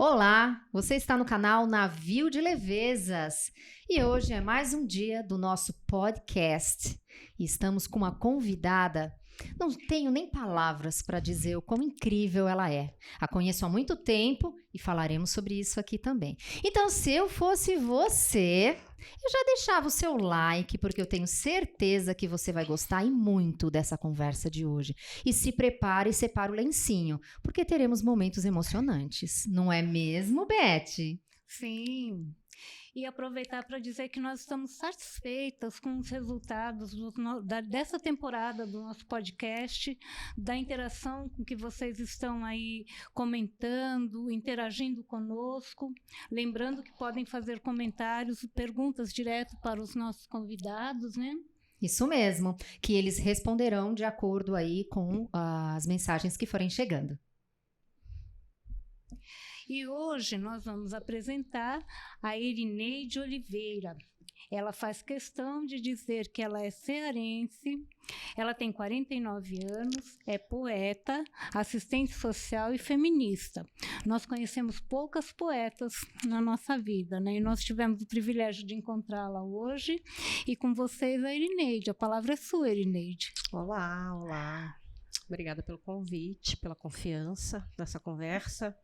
Olá, você está no canal Navio de Levezas e hoje é mais um dia do nosso podcast. E estamos com uma convidada. Não tenho nem palavras para dizer o quão incrível ela é. A conheço há muito tempo e falaremos sobre isso aqui também. Então, se eu fosse você, eu já deixava o seu like, porque eu tenho certeza que você vai gostar e muito dessa conversa de hoje. E se prepare e separe o lencinho, porque teremos momentos emocionantes. Não é mesmo, Beth? Sim. E aproveitar para dizer que nós estamos satisfeitas com os resultados dessa temporada do nosso podcast, da interação com que vocês estão aí comentando, interagindo conosco. Lembrando que podem fazer comentários e perguntas direto para os nossos convidados, né? Isso mesmo, que eles responderão de acordo aí com as mensagens que forem chegando. E hoje nós vamos apresentar a Irineide Oliveira. Ela faz questão de dizer que ela é cearense, ela tem 49 anos, é poeta, assistente social e feminista. Nós conhecemos poucas poetas na nossa vida, né? E nós tivemos o privilégio de encontrá-la hoje. E com vocês a Irineide. A palavra é sua, Irineide. Olá, olá. Obrigada pelo convite, pela confiança nessa conversa.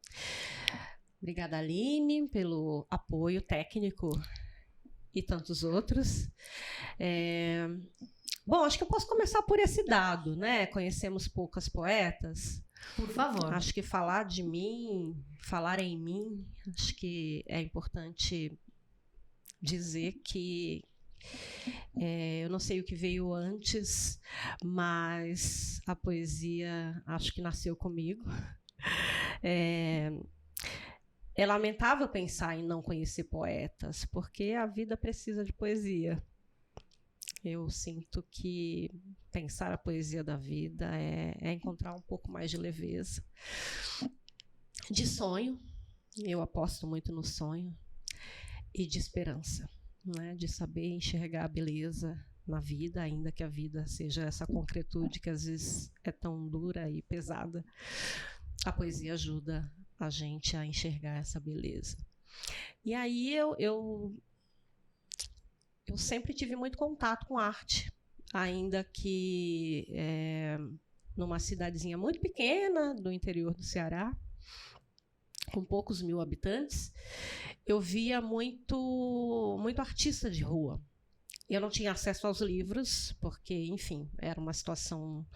Obrigada, Aline, pelo apoio técnico e tantos outros. Bom, acho que eu posso começar por esse dado, né? Conhecemos poucas poetas. Por favor. Acho que falar de mim, falar em mim, acho que é importante dizer que eu não sei o que veio antes, mas a poesia acho que nasceu comigo. É lamentável pensar em não conhecer poetas, porque a vida precisa de poesia. Eu sinto que pensar a poesia da vida é encontrar um pouco mais de leveza. De sonho, eu aposto muito no sonho, e de esperança. Né, de saber enxergar a beleza na vida, ainda que a vida seja essa concretude que às vezes é tão dura e pesada. A poesia ajuda a gente a enxergar essa beleza. E aí eu sempre tive muito contato com arte, ainda que numa cidadezinha muito pequena do interior do Ceará, com poucos mil habitantes, eu via muito artista de rua. Eu não tinha acesso aos livros, porque, enfim, era uma situação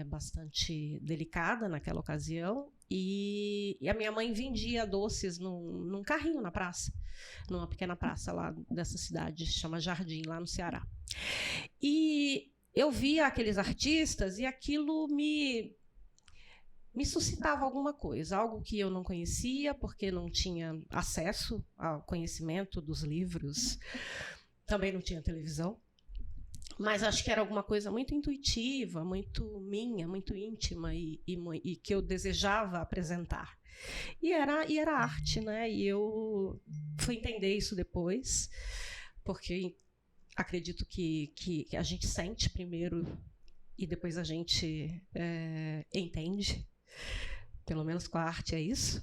bastante delicada naquela ocasião, e a minha mãe vendia doces num carrinho na praça, numa pequena praça lá dessa cidade, chama Jardim, lá no Ceará. E eu via aqueles artistas e aquilo me suscitava alguma coisa, algo que eu não conhecia, porque não tinha acesso ao conhecimento dos livros, também não tinha televisão, mas acho que era alguma coisa muito intuitiva, muito minha, muito íntima e que eu desejava apresentar. E era arte, né? E eu fui entender isso depois, porque acredito que a gente sente primeiro e depois a gente entende. Pelo menos com a arte é isso.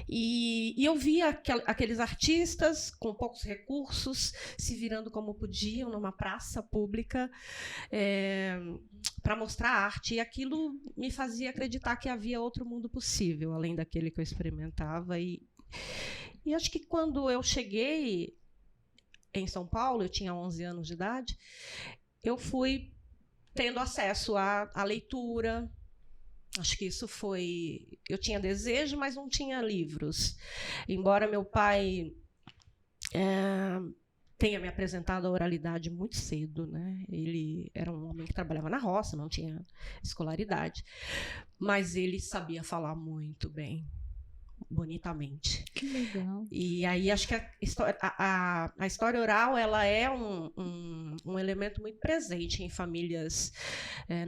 E eu via aqueles artistas com poucos recursos se virando como podiam numa praça pública para mostrar arte, e aquilo me fazia acreditar que havia outro mundo possível além daquele que eu experimentava. E acho que quando eu cheguei em São Paulo, eu tinha 11 anos de idade, eu fui tendo acesso à leitura. Acho que isso foi... Eu tinha desejo, mas não tinha livros. Embora meu pai tenha me apresentado a oralidade muito cedo, né? Ele era um homem que trabalhava na roça, não tinha escolaridade, mas ele sabia falar muito bem, bonitamente. Que legal. E aí acho que a história oral ela é um elemento muito presente em famílias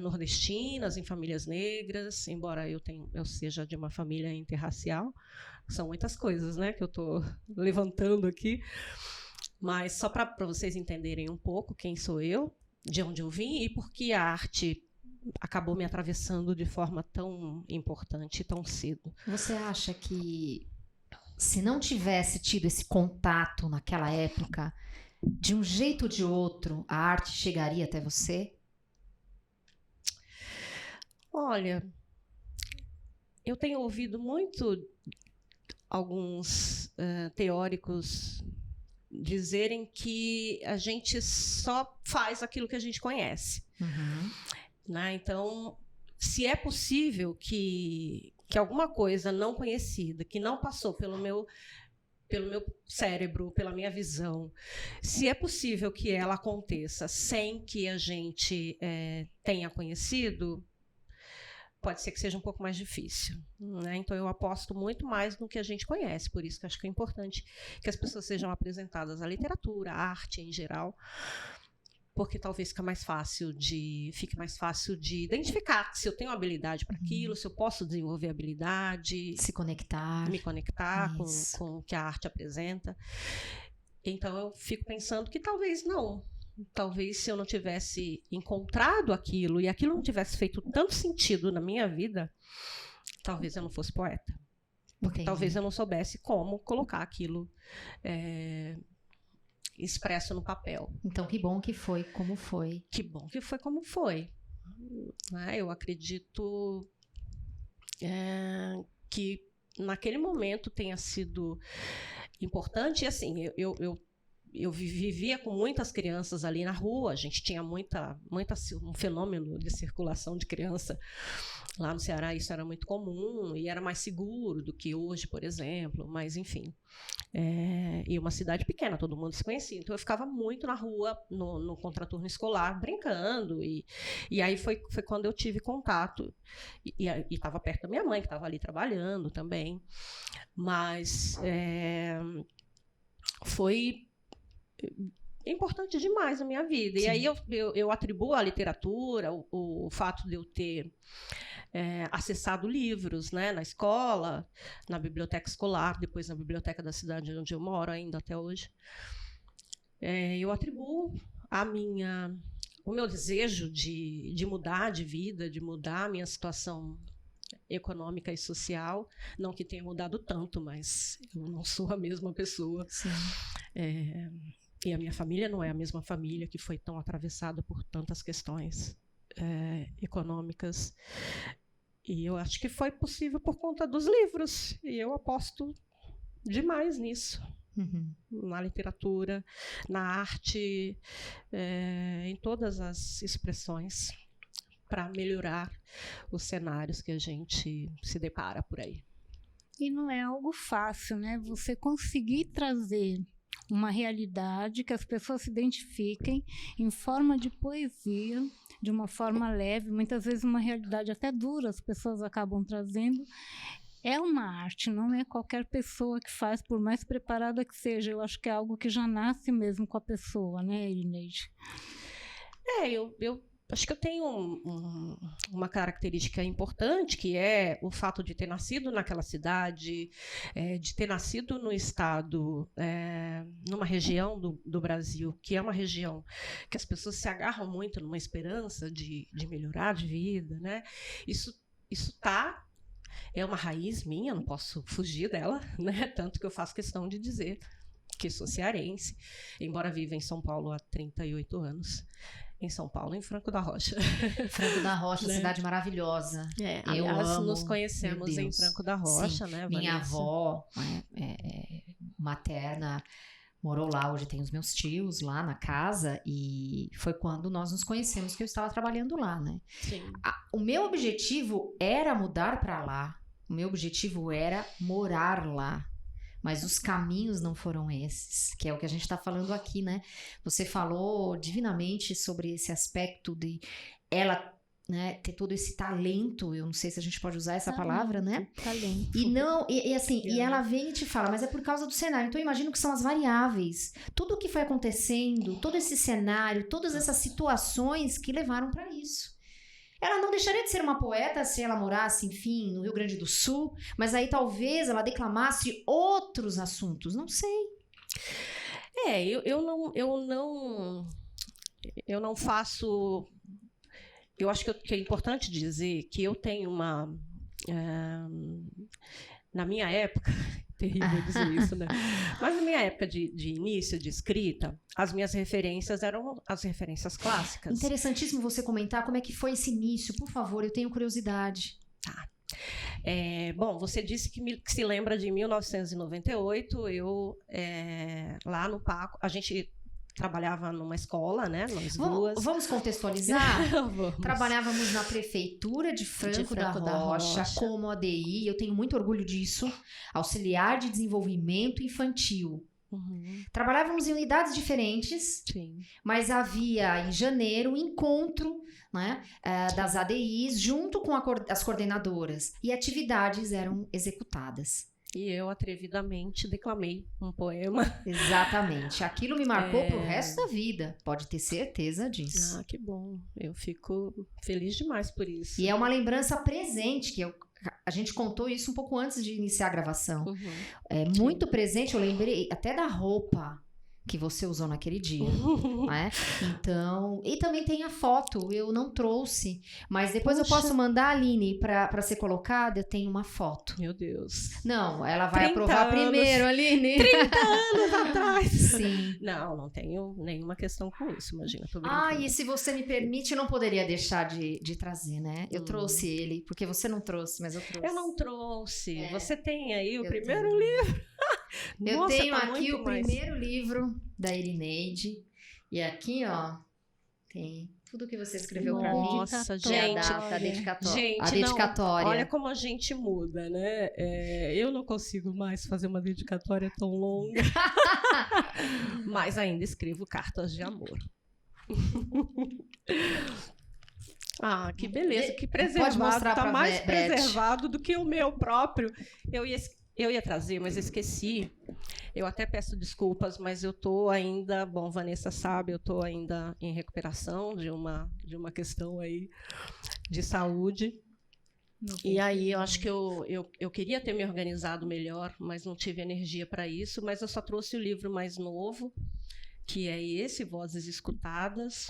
nordestinas, em famílias negras, embora eu seja de uma família interracial. São muitas coisas, né, que eu estou levantando aqui, mas só para vocês entenderem um pouco quem sou eu, de onde eu vim e por que a arte acabou me atravessando de forma tão importante, tão cedo. Você acha que se não tivesse tido esse contato naquela época, de um jeito ou de outro, a arte chegaria até você? Olha, eu tenho ouvido muito alguns teóricos dizerem que a gente só faz aquilo que a gente conhece. Uhum. Né? Então, se é possível que alguma coisa não conhecida, que não passou pelo meu cérebro, pela minha visão, se é possível que ela aconteça sem que a gente tenha conhecido, pode ser que seja um pouco mais difícil. Né? Então, eu aposto muito mais no que a gente conhece, por isso que acho que é importante que as pessoas sejam apresentadas à literatura, à arte em geral, porque talvez fique mais fácil de identificar se eu tenho habilidade para aquilo, se eu posso desenvolver habilidade, Se conectar. me conectar Isso. com o que a arte apresenta. Então, eu fico pensando que talvez não. Talvez se eu não tivesse encontrado aquilo e aquilo não tivesse feito tanto sentido na minha vida, talvez eu não fosse poeta. Porque Entendi. talvez eu não soubesse como colocar aquilo expresso no papel. Então, que bom que foi como foi. Que bom que foi como foi. Né? Eu acredito que naquele momento tenha sido importante. E assim, eu vivia com muitas crianças ali na rua, a gente tinha um fenômeno de circulação de criança lá no Ceará, isso era muito comum e era mais seguro do que hoje, por exemplo, mas enfim. E uma cidade pequena, todo mundo se conhecia, então eu ficava muito na rua, no contraturno escolar, brincando, e aí foi quando eu tive contato, e estava perto da minha mãe, que estava ali trabalhando também, mas foi importante demais na minha vida. Sim. E aí eu atribuo à literatura o fato de eu ter acessado livros, né, na escola, na biblioteca escolar, depois na biblioteca da cidade onde eu moro ainda até hoje. Eu atribuo o meu desejo de mudar de vida, de mudar a minha situação econômica e social, não que tenha mudado tanto, mas eu não sou a mesma pessoa. Sim. E a minha família não é a mesma família que foi tão atravessada por tantas questões econômicas. E eu acho que foi possível por conta dos livros. E eu aposto demais nisso. Uhum. Na literatura, na arte, em todas as expressões, para melhorar os cenários que a gente se depara por aí. E não é algo fácil, né? Você conseguir trazer uma realidade que as pessoas se identifiquem em forma de poesia, de uma forma leve, muitas vezes uma realidade até dura, as pessoas acabam trazendo. É uma arte, não é qualquer pessoa que faz, por mais preparada que seja. Eu acho que é algo que já nasce mesmo com a pessoa, né, Irineide? Eu acho que eu tenho uma característica importante, que é o fato de ter nascido naquela cidade, de ter nascido no estado, numa região do Brasil, que é uma região que as pessoas se agarram muito numa esperança de melhorar de vida, né? Isso é uma raiz minha, não posso fugir dela, né? Tanto que eu faço questão de dizer que sou cearense, embora viva em São Paulo há 38 anos. Em São Paulo, em Franco da Rocha. Franco da Rocha, Né? Cidade maravilhosa. Eu Aliás, amo, nos conhecemos meu em Deus. Franco da Rocha, Sim, né, minha Vanessa? avó materna morou lá, hoje tem os meus tios lá na casa, e foi quando nós nos conhecemos que eu estava trabalhando lá, né? Sim. O meu objetivo era mudar para lá, o meu objetivo era morar lá. Mas os caminhos não foram esses, que é o que a gente está falando aqui, né? Você falou divinamente sobre esse aspecto de ela, né, ter todo esse talento, eu não sei se a gente pode usar essa palavra, né? Talento. E ela vem e te fala, mas é por causa do cenário. Então eu imagino que são as variáveis. Tudo o que foi acontecendo, todo esse cenário, todas essas situações que levaram para isso. Ela não deixaria de ser uma poeta se ela morasse, enfim, no Rio Grande do Sul, mas aí talvez ela declamasse outros assuntos, não sei. Eu não faço eu acho que é importante dizer que eu tenho na minha época, terrível dizer isso, né? Mas na minha época de início de escrita, as minhas referências eram as referências clássicas. Interessantíssimo você comentar como é que foi esse início, por favor, eu tenho curiosidade. Tá. Bom, você disse que se lembra de 1998, eu lá no Paco, a gente trabalhava numa escola, né, nós duas. Vamos contextualizar? Vamos. Trabalhávamos na prefeitura de Franco da Rocha como ADI, eu tenho muito orgulho disso, auxiliar de desenvolvimento infantil. Uhum. Trabalhávamos em unidades diferentes, Sim. mas havia em janeiro um encontro, né, das ADIs junto com as coordenadoras e atividades eram executadas. E eu, atrevidamente, declamei um poema. Exatamente. Aquilo me marcou pro resto da vida. Pode ter certeza disso. Ah, que bom. Eu fico feliz demais por isso. E é uma lembrança presente, que a gente contou isso um pouco antes de iniciar a gravação. Uhum. É muito presente, eu lembrei até da roupa que você usou naquele dia, né? Então, e também tem a foto, eu não trouxe, mas depois eu posso mandar a Aline para ser colocada, eu tenho uma foto. Meu Deus. Não, ela vai 30 aprovar anos. primeiro, Aline. 30 anos atrás. Sim. Não tenho nenhuma questão com isso, imagina. Tô Ah, brincando. e se você me permite, eu não poderia deixar de trazer, né? Eu trouxe ele, porque você não trouxe, mas eu trouxe. Eu não trouxe. É. Você tem aí o Eu primeiro tenho. livro? Eu Nossa, tenho tá aqui muito o mais. primeiro livro da Irineide. E aqui, ó, tem tudo que você escreveu pra mim. Nossa, E a gente. data, a dedicatória. Gente, A dedicatória. olha como a gente muda, né? Eu não consigo mais fazer uma dedicatória tão longa. Mas ainda escrevo cartas de amor. Ah, que beleza, que preservado. Pode mostrar Tá pra mais Beth. preservado do que o meu próprio. Eu ia trazer, mas esqueci. Eu até peço desculpas, mas eu tô ainda, bom, Vanessa sabe, eu tô ainda em recuperação de uma questão aí de saúde. E aí eu acho que eu queria ter me organizado melhor, mas não tive energia para isso, mas eu só trouxe o livro mais novo, que é esse, Vozes Escutadas.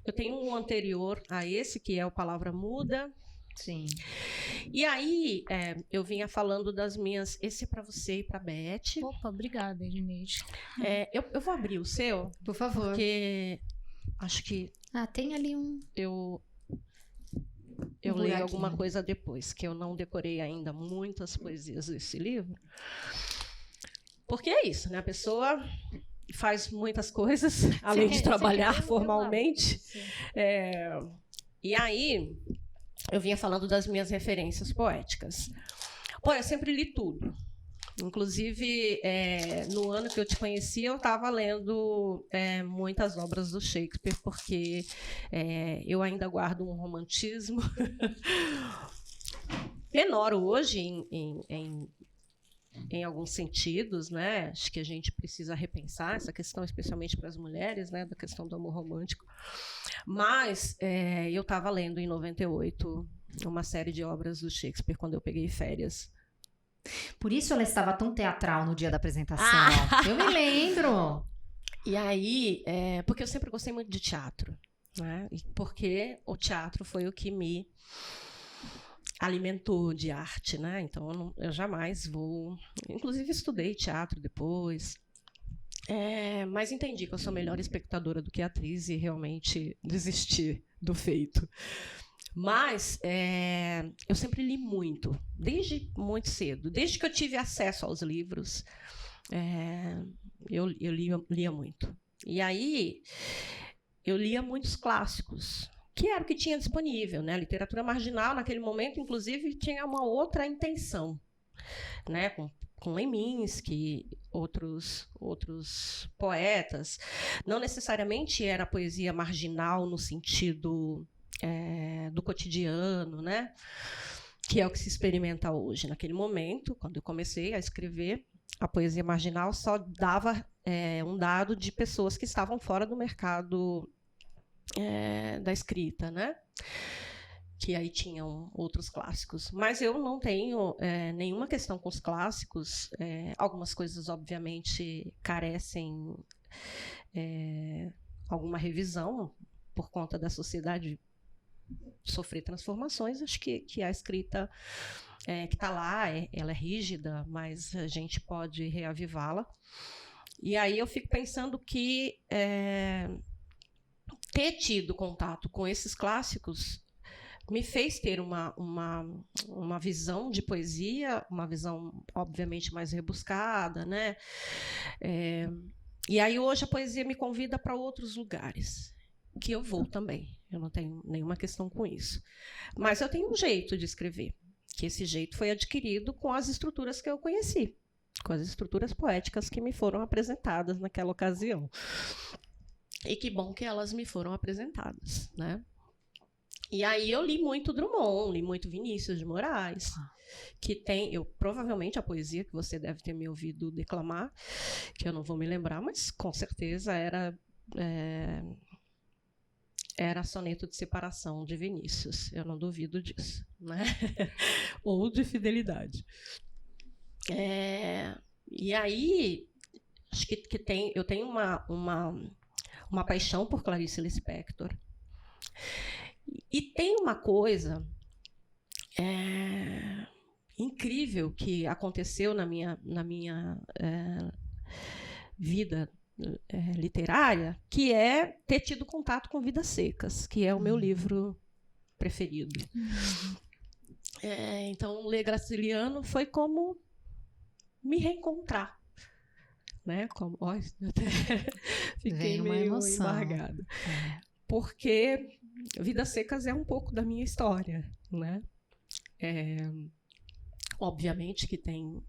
Eu tenho um anterior a esse, que é o Palavra Muda. Sim. E aí, eu vinha falando das minhas... Esse é para você e para Beth. Opa, obrigada, Irineide. Eu vou abrir o seu, Por favor. porque acho que Ah, tem ali um... eu buraquinho. leio alguma coisa depois, que eu não decorei ainda muitas poesias desse livro. Porque é isso, né? A pessoa faz muitas coisas, além de trabalhar formalmente. E aí, eu vinha falando das minhas referências poéticas. Pô, eu sempre li tudo. Inclusive, no ano que eu te conheci, eu estava lendo muitas obras do Shakespeare, porque eu ainda guardo um romantismo menor hoje em alguns sentidos, né? Acho que a gente precisa repensar essa questão, especialmente para as mulheres, né? Da questão do amor romântico. Mas eu estava lendo em 98 uma série de obras do Shakespeare quando eu peguei férias. Por isso ela estava tão teatral no dia da apresentação. Eu me lembro. E aí, porque eu sempre gostei muito de teatro, né? E porque o teatro foi o que me alimentou de arte, né? Então eu jamais vou... Inclusive estudei teatro depois, mas entendi que eu sou melhor espectadora do que atriz e realmente desisti do feito. Mas eu sempre li muito, desde muito cedo. Desde que eu tive acesso aos livros, eu lia muito. E aí, eu lia muitos clássicos, que era o que tinha disponível, né? A literatura marginal, naquele momento, inclusive, tinha uma outra intenção, né? Com Leminski, outros poetas. Não necessariamente era poesia marginal no sentido do cotidiano, né? Que é o que se experimenta hoje. Naquele momento, quando eu comecei a escrever, a poesia marginal só dava um dado de pessoas que estavam fora do mercado da escrita, né? Que aí tinham outros clássicos. Mas eu não tenho nenhuma questão com os clássicos. Algumas coisas, obviamente, carecem alguma revisão por conta da sociedade sofrer transformações. Acho que a escrita que está lá, ela é rígida, mas a gente pode reavivá-la. E aí eu fico pensando que ter tido contato com esses clássicos me fez ter uma visão de poesia, uma visão, obviamente, mais rebuscada, né? E aí hoje a poesia me convida para outros lugares, que eu vou também. Eu não tenho nenhuma questão com isso. Mas eu tenho um jeito de escrever, que esse jeito foi adquirido com as estruturas que eu conheci, com as estruturas poéticas que me foram apresentadas naquela ocasião. E que bom que elas me foram apresentadas, né? E aí eu li muito Drummond, li muito Vinícius de Moraes, que tem, provavelmente a poesia que você deve ter me ouvido declamar, que eu não vou me lembrar, mas com certeza era Soneto de Separação de Vinícius, eu não duvido disso, né? Ou de Fidelidade. E aí, acho que eu tenho uma paixão por Clarice Lispector. E tem uma coisa incrível que aconteceu na minha vida literária, que é ter tido contato com Vidas Secas, que é o meu livro preferido. Então, ler Graciliano foi como me reencontrar. Né? Eu até fiquei meio embargada. Porque Vidas Secas é um pouco da minha história. Né? Obviamente que tem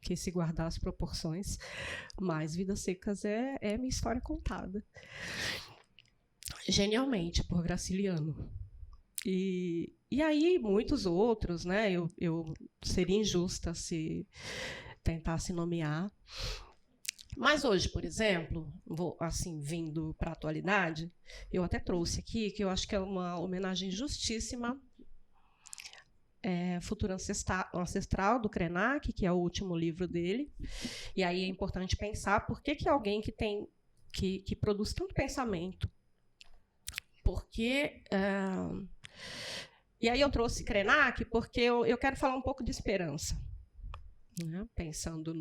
que se guardar as proporções, mas Vidas Secas é minha história contada. Genialmente, por Graciliano. E aí, muitos outros, né? Eu seria injusta se tentasse nomear. Mas hoje, por exemplo, vindo para a atualidade, eu até trouxe aqui, que eu acho que é uma homenagem justíssima, Futuro Ancestral, do Krenak, que é o último livro dele. E aí é importante pensar por que alguém que produz tanto pensamento. Porque... E aí eu trouxe Krenak porque eu quero falar um pouco de esperança. Né? Pensando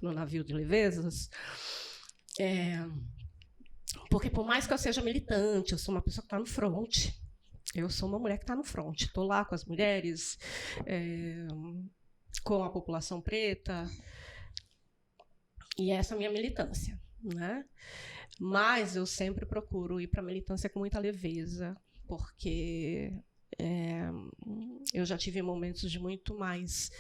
no Navio de Levezas. Porque por mais que eu seja militante, eu sou uma pessoa que está no front. Eu sou uma mulher que está no front. Estou lá com as mulheres, com a população preta. E essa é a minha militância. Né? Mas eu sempre procuro ir para a militância com muita leveza, porque eu já tive momentos de muito mais...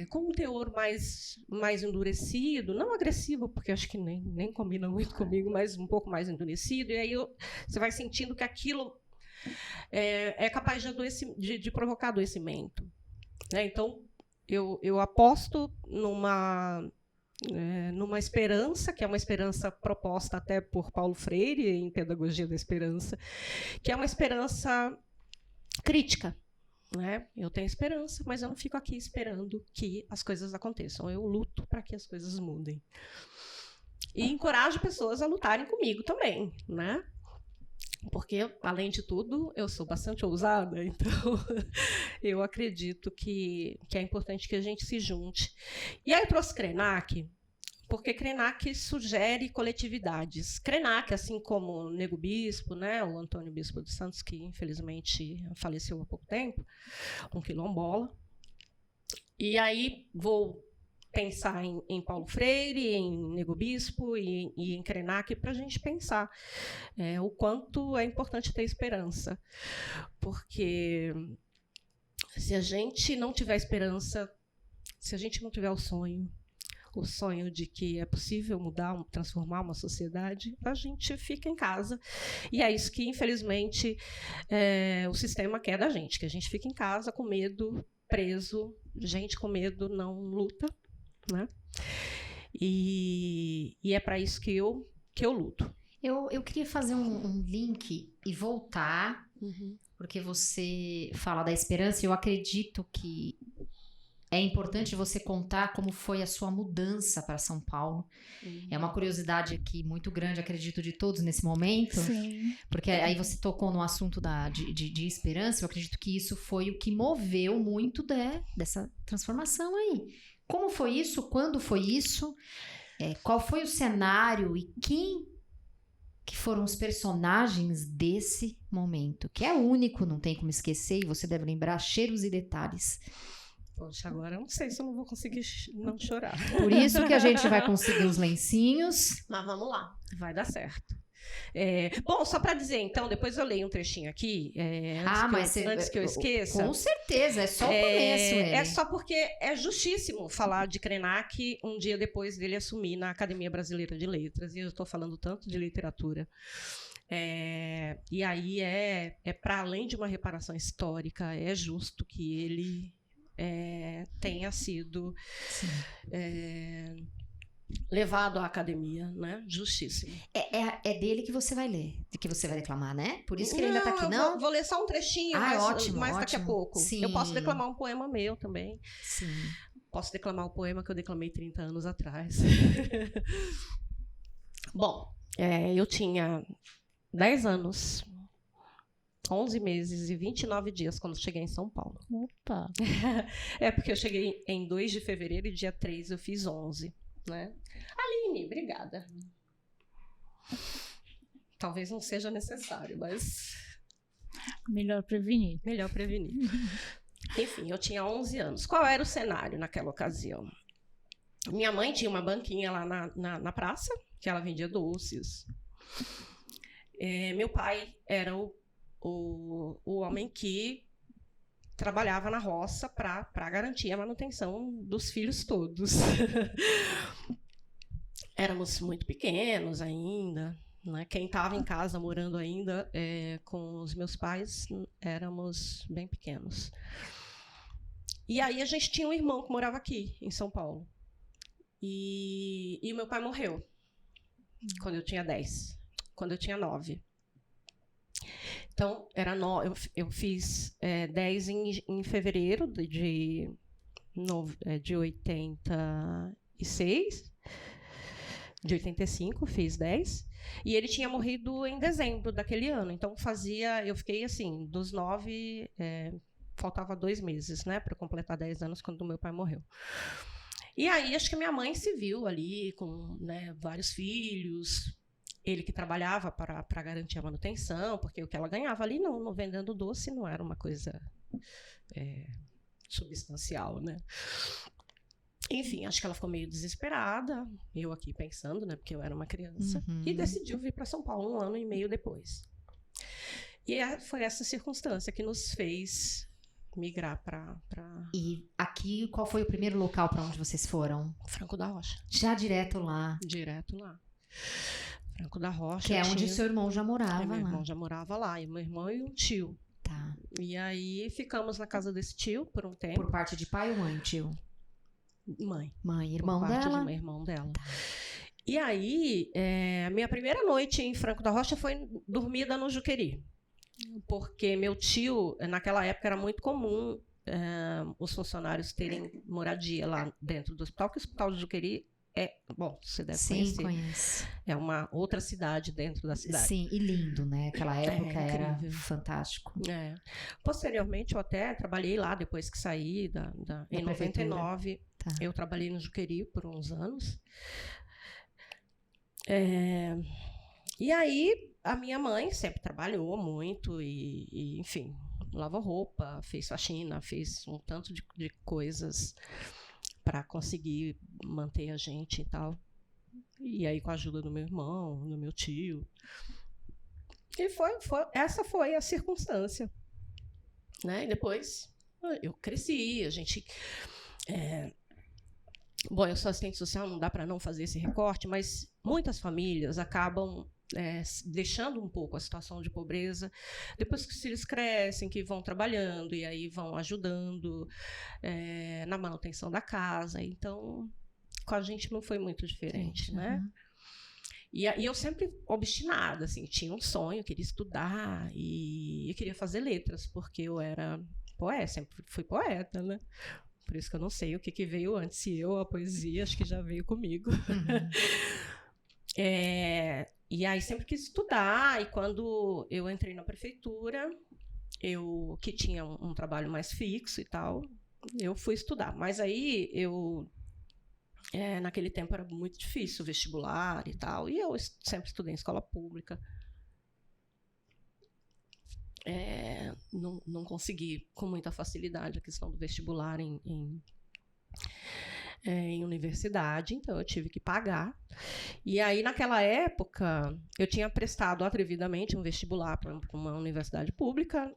com um teor mais endurecido, não agressivo, porque acho que nem combina muito comigo, mas um pouco mais endurecido. E aí você vai sentindo que aquilo é capaz de provocar adoecimento. Né? Então, eu aposto numa esperança, que é uma esperança proposta até por Paulo Freire, em Pedagogia da Esperança, que é uma esperança crítica. Né? Eu tenho esperança, mas eu não fico aqui esperando que as coisas aconteçam. Eu luto para que as coisas mudem. E encorajo pessoas a lutarem comigo também. Né? Porque, além de tudo, eu sou bastante ousada, então eu acredito que é importante que a gente se junte. E aí eu trouxe Krenak, porque Krenak sugere coletividades. Krenak, assim como Nego Bispo, né, o Antônio Bispo dos Santos, que infelizmente faleceu há pouco tempo, um quilombola. E aí vou pensar em Paulo Freire, em Nego Bispo e em Krenak, para a gente pensar o quanto é importante ter esperança. Porque se a gente não tiver esperança, se a gente não tiver o sonho de que é possível mudar, transformar uma sociedade, a gente fica em casa. E é isso que, infelizmente, o sistema quer da gente, que a gente fique em casa com medo, preso. Gente com medo não luta. Né? E é para isso que eu luto. Eu queria fazer um link e voltar, porque você fala da esperança, e eu acredito que é importante você contar como foi a sua mudança para São Paulo. É uma curiosidade aqui muito grande, acredito, de todos nesse momento. Sim. Porque aí você tocou no assunto de esperança. Eu acredito que isso foi o que moveu muito dessa transformação aí. Como foi isso? Quando foi isso? Qual foi o cenário e quem que foram os personagens desse momento? Que é único, não tem como esquecer, e você deve lembrar cheiros e detalhes. Poxa, agora eu não sei se eu não vou conseguir não chorar. Por isso que a gente vai conseguir os lencinhos. Mas vamos lá, vai dar certo. Bom, só para dizer, então, depois eu leio um trechinho aqui, antes que eu esqueça. Com certeza, é só o começo. É só porque é justíssimo falar de Krenak um dia depois dele assumir na Academia Brasileira de Letras, e eu estou falando tanto de literatura. E aí para além de uma reparação histórica, é justo que ele tenha sido levado à academia, né? Justíssimo. É dele que você vai ler, que você vai declamar, né? Por isso que ele ainda está aqui, não? Vou ler só um trechinho, ótimo, mas daqui a pouco. Sim. Eu posso declamar um poema meu também. Sim. Posso declamar o poema que eu declamei 30 anos atrás. Bom, eu tinha 10 anos, 11 meses e 29 dias quando cheguei em São Paulo. Opa! Porque eu cheguei em 2 de fevereiro e dia 3 eu fiz 11, né? Aline, obrigada. Talvez não seja necessário, mas... Melhor prevenir. Melhor prevenir. Enfim, eu tinha 11 anos. Qual era o cenário naquela ocasião? Minha mãe tinha uma banquinha lá na praça, que ela vendia doces. Meu pai era o homem que trabalhava na roça para garantir a manutenção dos filhos todos. Éramos muito pequenos ainda, né? Quem estava em casa morando ainda com os meus pais, éramos bem pequenos. E aí a gente tinha um irmão que morava aqui, em São Paulo. E o meu pai morreu quando eu tinha 10, quando eu tinha 9. Então, eu fiz 10 em fevereiro de 86, de 85, fiz 10. E ele tinha morrido em dezembro daquele ano. Então, eu fiquei assim, dos 9, faltava 2 meses, né, para completar 10 anos quando meu pai morreu. E aí, acho que minha mãe se viu ali com, né, vários filhos. Ele que trabalhava para garantir a manutenção, porque o que ela ganhava ali no vendendo doce não era uma coisa substancial, né? Enfim, acho que ela ficou meio desesperada, eu aqui pensando, né, porque eu era uma criança, e decidiu vir para São Paulo 1 ano e meio depois. E foi essa circunstância que nos fez migrar para... E aqui, qual foi o primeiro local para onde vocês foram? Franco da Rocha. Já direto lá? Direto lá. Franco da Rocha. Que é onde seu irmão já morava lá. Meu irmão já morava lá, e meu irmão e um tio. Tá. E aí ficamos na casa desse tio por um tempo. Por parte de pai ou mãe, tio? Mãe. Mãe, irmão por parte dela? De irmão dela. Tá. E aí, a minha primeira noite em Franco da Rocha foi dormida no Juqueri. Porque meu tio, naquela época, era muito comum os funcionários terem moradia lá dentro do hospital, que o Hospital do Juqueri bom, você deve conhecer. Sim, conheço. É uma outra cidade dentro da cidade. Sim, e lindo, né? Aquela época era fantástico. Posteriormente, eu até trabalhei lá, depois que saí em 99. Tá. Eu trabalhei no Juqueri por uns anos. E aí, a minha mãe sempre trabalhou muito e enfim, lavou roupa, fez faxina, fez um tanto de coisas para conseguir manter a gente e tal. E aí, com a ajuda do meu irmão, do meu tio. E essa foi a circunstância. Né? E depois, eu cresci, a gente... Bom, eu sou assistente social, não dá para não fazer esse recorte, mas muitas famílias acabam deixando um pouco a situação de pobreza depois que os filhos crescem, que vão trabalhando e aí vão ajudando na manutenção da casa. Então, com a gente não foi muito diferente, né? E eu sempre obstinada, assim, tinha um sonho, queria estudar e eu queria fazer letras, porque eu era poeta, sempre fui poeta, né? Por isso que eu não sei o que veio antes, se eu, a poesia, acho que já veio comigo. E aí sempre quis estudar, e quando eu entrei na prefeitura, que tinha um trabalho mais fixo e tal, eu fui estudar. Mas aí naquele tempo era muito difícil o vestibular e tal, e eu sempre estudei em escola pública. Não consegui com muita facilidade a questão do vestibular em universidade, então eu tive que pagar. E aí, naquela época, eu tinha prestado atrevidamente um vestibular para uma universidade pública,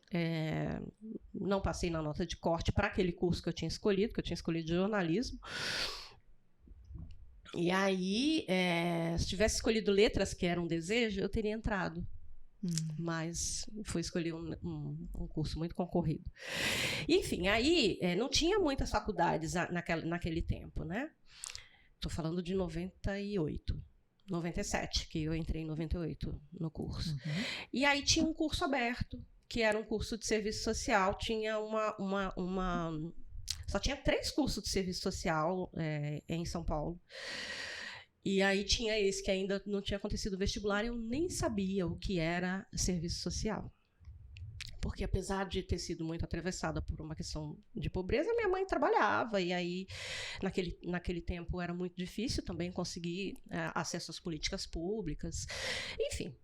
não passei na nota de corte para aquele curso que eu tinha escolhido jornalismo. E aí, se tivesse escolhido letras, que era um desejo, eu teria entrado. Mas fui escolher um curso muito concorrido. Enfim, aí não tinha muitas faculdades naquele tempo, né? Estou falando de 98, 97, que eu entrei em 98 no curso. E aí tinha um curso aberto, que era um curso de serviço social, tinha só tinha 3 cursos de serviço social em São Paulo. E aí tinha esse que ainda não tinha acontecido o vestibular, eu nem sabia o que era serviço social. Porque apesar de ter sido muito atravessada por uma questão de pobreza, minha mãe trabalhava, e aí naquele tempo era muito difícil também conseguir acesso às políticas públicas. Enfim,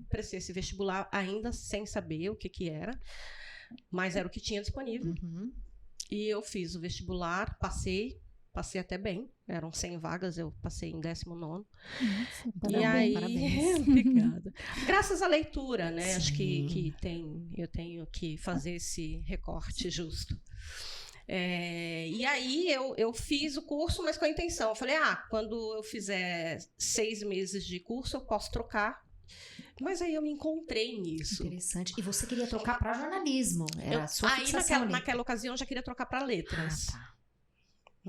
prestei esse vestibular ainda sem saber o que era, mas era o que tinha disponível. E eu fiz o vestibular, passei até bem, eram 100 vagas, eu passei em 19º. E aí, obrigada. Graças à leitura, né? Sim. Acho que eu tenho que fazer esse recorte justo. E aí eu fiz o curso, mas com a intenção. Eu falei, quando eu fizer 6 meses de curso, eu posso trocar. Mas aí eu me encontrei nisso. Interessante. E você queria trocar para jornalismo? Era a sua fixação ali. Naquela ocasião, eu já queria trocar para letras.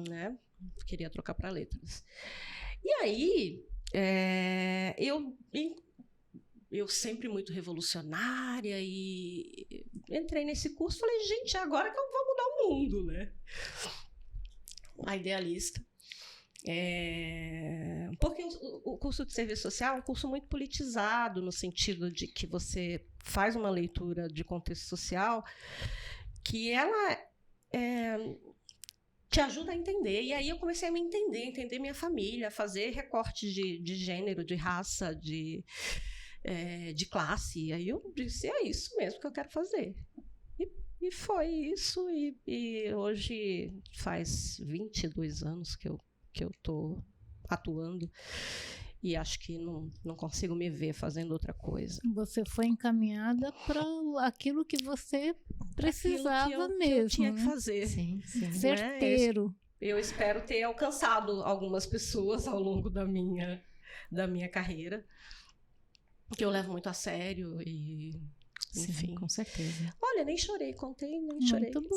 Né? Queria trocar para letras. E aí, eu sempre muito revolucionária e entrei nesse curso, falei, gente, agora que eu vou mudar o mundo, né? A idealista. Porque o curso de serviço social é um curso muito politizado, no sentido de que você faz uma leitura de contexto social que ela te ajuda a entender. E aí eu comecei a me entender minha família, fazer recortes de gênero, de raça, de classe. E aí eu disse, é isso mesmo que eu quero fazer. E foi isso. E hoje faz 22 anos que eu estou atuando. E acho que não consigo me ver fazendo outra coisa. Você foi encaminhada para aquilo que você precisava mesmo. Que eu tinha que fazer. Sim. Certeiro. Eu espero ter alcançado algumas pessoas ao longo da minha carreira, que eu levo muito a sério e... Enfim. Sim, com certeza. Olha, nem chorei, contei, nem chorei. Muito bom.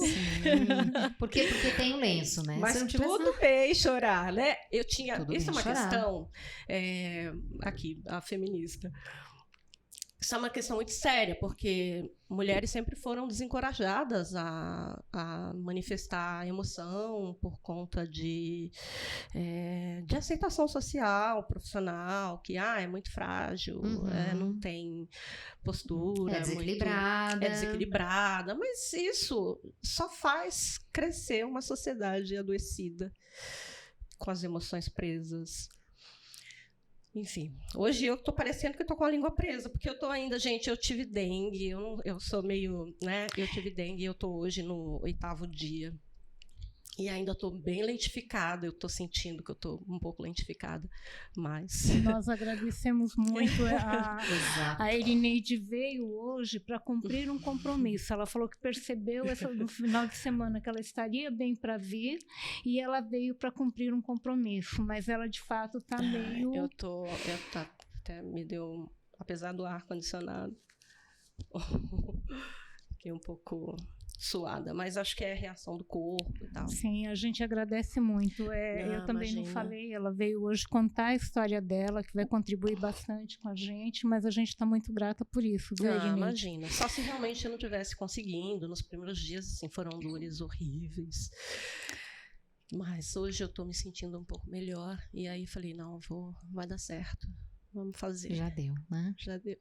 Porque tem um lenço, né? Mas tudo bem chorar, né? Isso é uma chorar. questão, aqui, a feminista. Isso é uma questão muito séria, porque mulheres sempre foram desencorajadas a manifestar emoção por conta de aceitação social, profissional, que é muito frágil, não tem postura. É desequilibrada. É desequilibrada, mas isso só faz crescer uma sociedade adoecida, com as emoções presas. Enfim, hoje eu tô parecendo que eu tô com a língua presa, porque eu tô ainda, gente, eu tive dengue, eu sou meio, né, eu tive dengue e eu tô hoje no 8º dia. E ainda estou bem lentificada, eu estou sentindo que eu estou um pouco lentificada, mas... Nós agradecemos muito. A Erineide veio hoje para cumprir um compromisso. Ela falou que percebeu no final de semana que ela estaria bem para vir e ela veio para cumprir um compromisso, mas ela de fato está meio... Até me deu, apesar do ar-condicionado, fiquei um pouco suada, mas acho que é a reação do corpo e tal. Sim, a gente agradece muito. Eu também não falei, ela veio hoje contar a história dela, que vai contribuir bastante com a gente, mas a gente está muito grata por isso, viu, Irineide? Imagina, só se realmente eu não estivesse conseguindo, nos primeiros dias, assim, foram dores horríveis, mas hoje eu estou me sentindo um pouco melhor, e aí falei, não, vai dar certo, vamos fazer. Já deu, né? Já deu.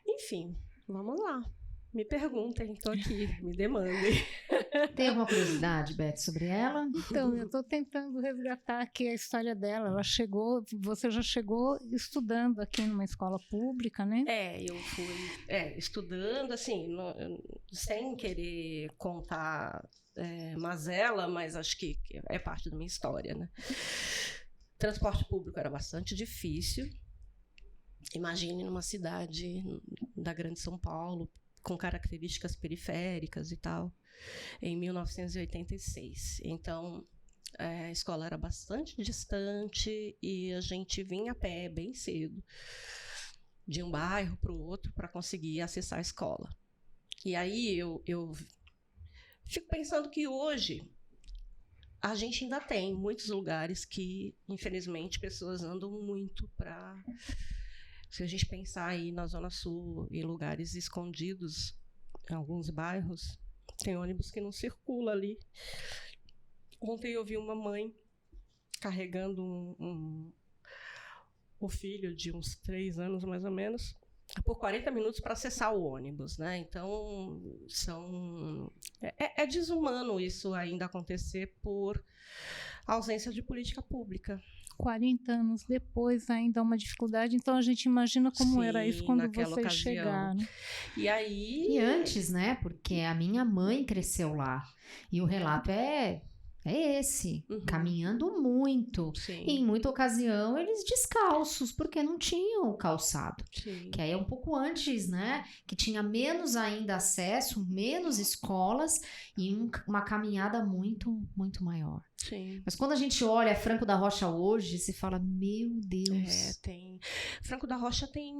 Enfim, vamos lá. Me perguntem, estou aqui, me demandem. Tem alguma curiosidade, Beth, sobre ela? Então, eu estou tentando resgatar aqui a história dela. Ela chegou, você já chegou estudando aqui numa escola pública, né? Eu fui estudando, assim, sem querer contar mazela, mas acho que é parte da minha história, né? Transporte público era bastante difícil. Imagine numa cidade da Grande São Paulo, com características periféricas e tal, em 1986. Então, a escola era bastante distante e a gente vinha a pé bem cedo, de um bairro para o outro, para conseguir acessar a escola. E aí eu fico pensando que hoje a gente ainda tem muitos lugares que, infelizmente, pessoas andam muito para... Se a gente pensar aí na Zona Sul, em lugares escondidos, em alguns bairros, tem ônibus que não circula ali. Ontem eu vi uma mãe carregando um filho de uns 3 anos, mais ou menos, por 40 minutos para acessar o ônibus, né? Então, é desumano isso ainda acontecer por ausência de política pública. 40 anos depois ainda há uma dificuldade, então a gente imagina como era isso quando vocês chegaram. E antes, né? Porque a minha mãe cresceu lá e o relato é esse, caminhando muito. Sim. E em muita ocasião eles descalços, porque não tinham calçado. Sim. Que aí é um pouco antes, né? Que tinha menos ainda acesso, menos escolas e uma caminhada muito, muito maior. Sim. Mas quando a gente olha Franco da Rocha hoje, se fala, meu Deus. Franco da Rocha tem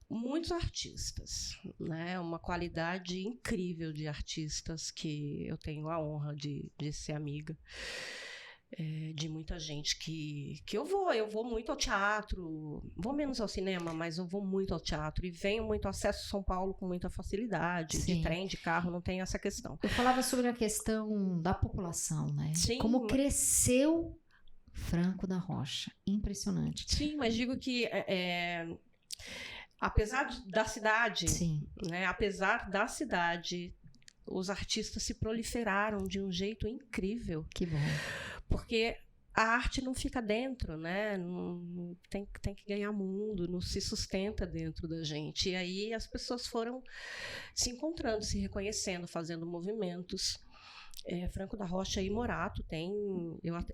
muitos artistas, né? Uma qualidade incrível de artistas que eu tenho a honra de ser amiga. De muita gente que eu vou muito ao teatro, vou menos ao cinema, mas eu vou muito ao teatro e venho muito, acesso a São Paulo com muita facilidade. Sim. De trem, de carro, não tem essa questão. Eu falava sobre a questão da população, né? Sim. Como cresceu Franco da Rocha, impressionante. Sim, mas digo que apesar da cidade, sim, né? Apesar da cidade, os artistas se proliferaram de um jeito incrível. Que bom. Porque a arte não fica dentro, né? Não, tem que ganhar mundo, não se sustenta dentro da gente. E aí as pessoas foram se encontrando, se reconhecendo, fazendo movimentos. Franco da Rocha e Morato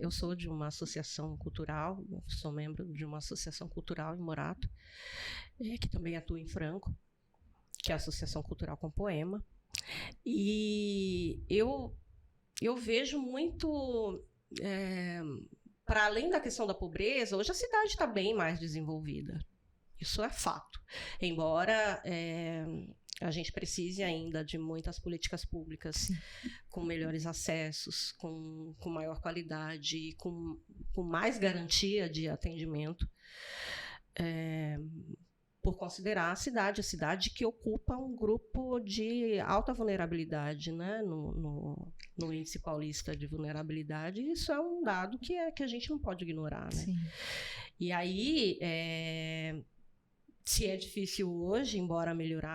eu sou de uma associação cultural, sou membro de uma associação cultural em Morato, que também atua em Franco, que é a Associação Cultural com Poema. E eu vejo muito... para além da questão da pobreza, hoje a cidade está bem mais desenvolvida. Isso é fato. Embora a gente precise ainda de muitas políticas públicas. Sim. Com melhores acessos, com maior qualidade e com mais garantia de atendimento, por considerar a cidade que ocupa um grupo de alta vulnerabilidade, né? No índice paulista de vulnerabilidade, isso é um dado que a gente não pode ignorar, né? Sim. E aí, se é difícil hoje, embora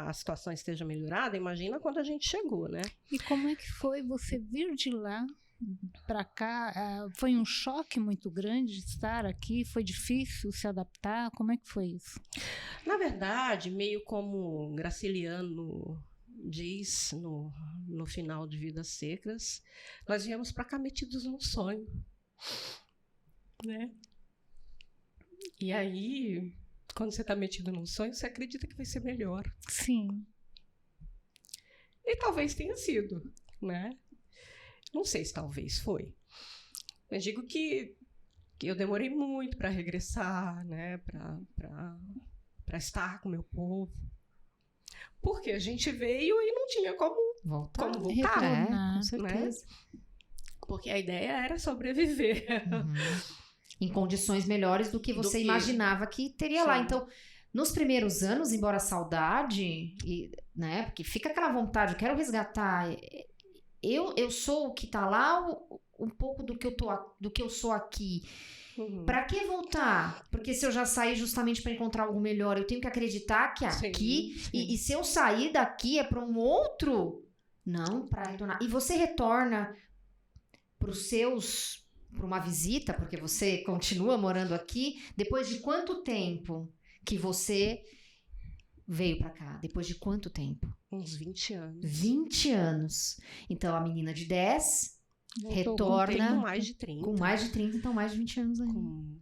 a situação esteja melhorada, imagina quando a gente chegou, né? E como é que foi você vir de lá para cá? Foi um choque muito grande estar aqui? Foi difícil se adaptar? Como é que foi isso? Na verdade, meio como Graciliano diz no final de Vidas Secas, nós viemos para cá metidos num sonho, né? E aí, quando você está metido num sonho, você acredita que vai ser melhor. Sim. E talvez tenha sido, né? Não sei se talvez foi. Mas digo que eu demorei muito para regressar, né? Para estar com o meu povo. Porque a gente veio e não tinha como voltar. Como voltar, Retornar, com né? certeza. Porque a ideia era sobreviver. Uhum. Em condições melhores do que você imaginava que teria lá. Sim. Então, nos primeiros anos, embora a saudade, né? Porque fica aquela vontade, eu quero resgatar. Eu sou o que tá lá, um pouco do que eu sou aqui. Uhum. Pra que voltar? Porque se eu já saí justamente para encontrar algo melhor, eu tenho que acreditar que aqui. Sim. E se eu sair daqui é para um outro, não para retornar. E você retorna para uma visita, porque você continua morando aqui, depois de quanto tempo que você veio para cá? Depois de quanto tempo? Uns 20 anos. 20 anos. Então a menina de 10 retorna com mais de 30. com mais de 30, então mais de 20 anos ainda.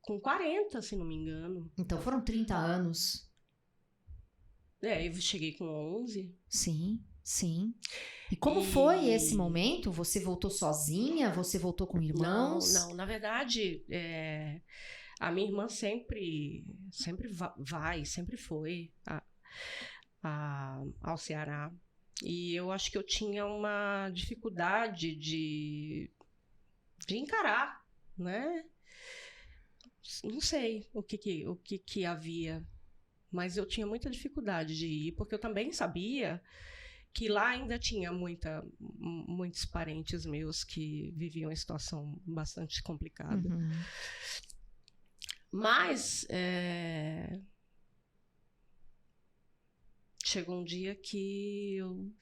Com 40, se não me engano. Então foram 30 anos. Eu cheguei com 11. Sim, sim. E como foi esse momento? Você voltou sozinha? Você voltou com irmãos? Não. Na verdade, a minha irmã sempre foi ao Ceará. E eu acho que eu tinha uma dificuldade de encarar, né? Não sei o que havia, mas eu tinha muita dificuldade de ir, porque eu também sabia que lá ainda tinha muitos parentes meus que viviam em situação bastante complicada. Uhum. Mas chegou um dia que eu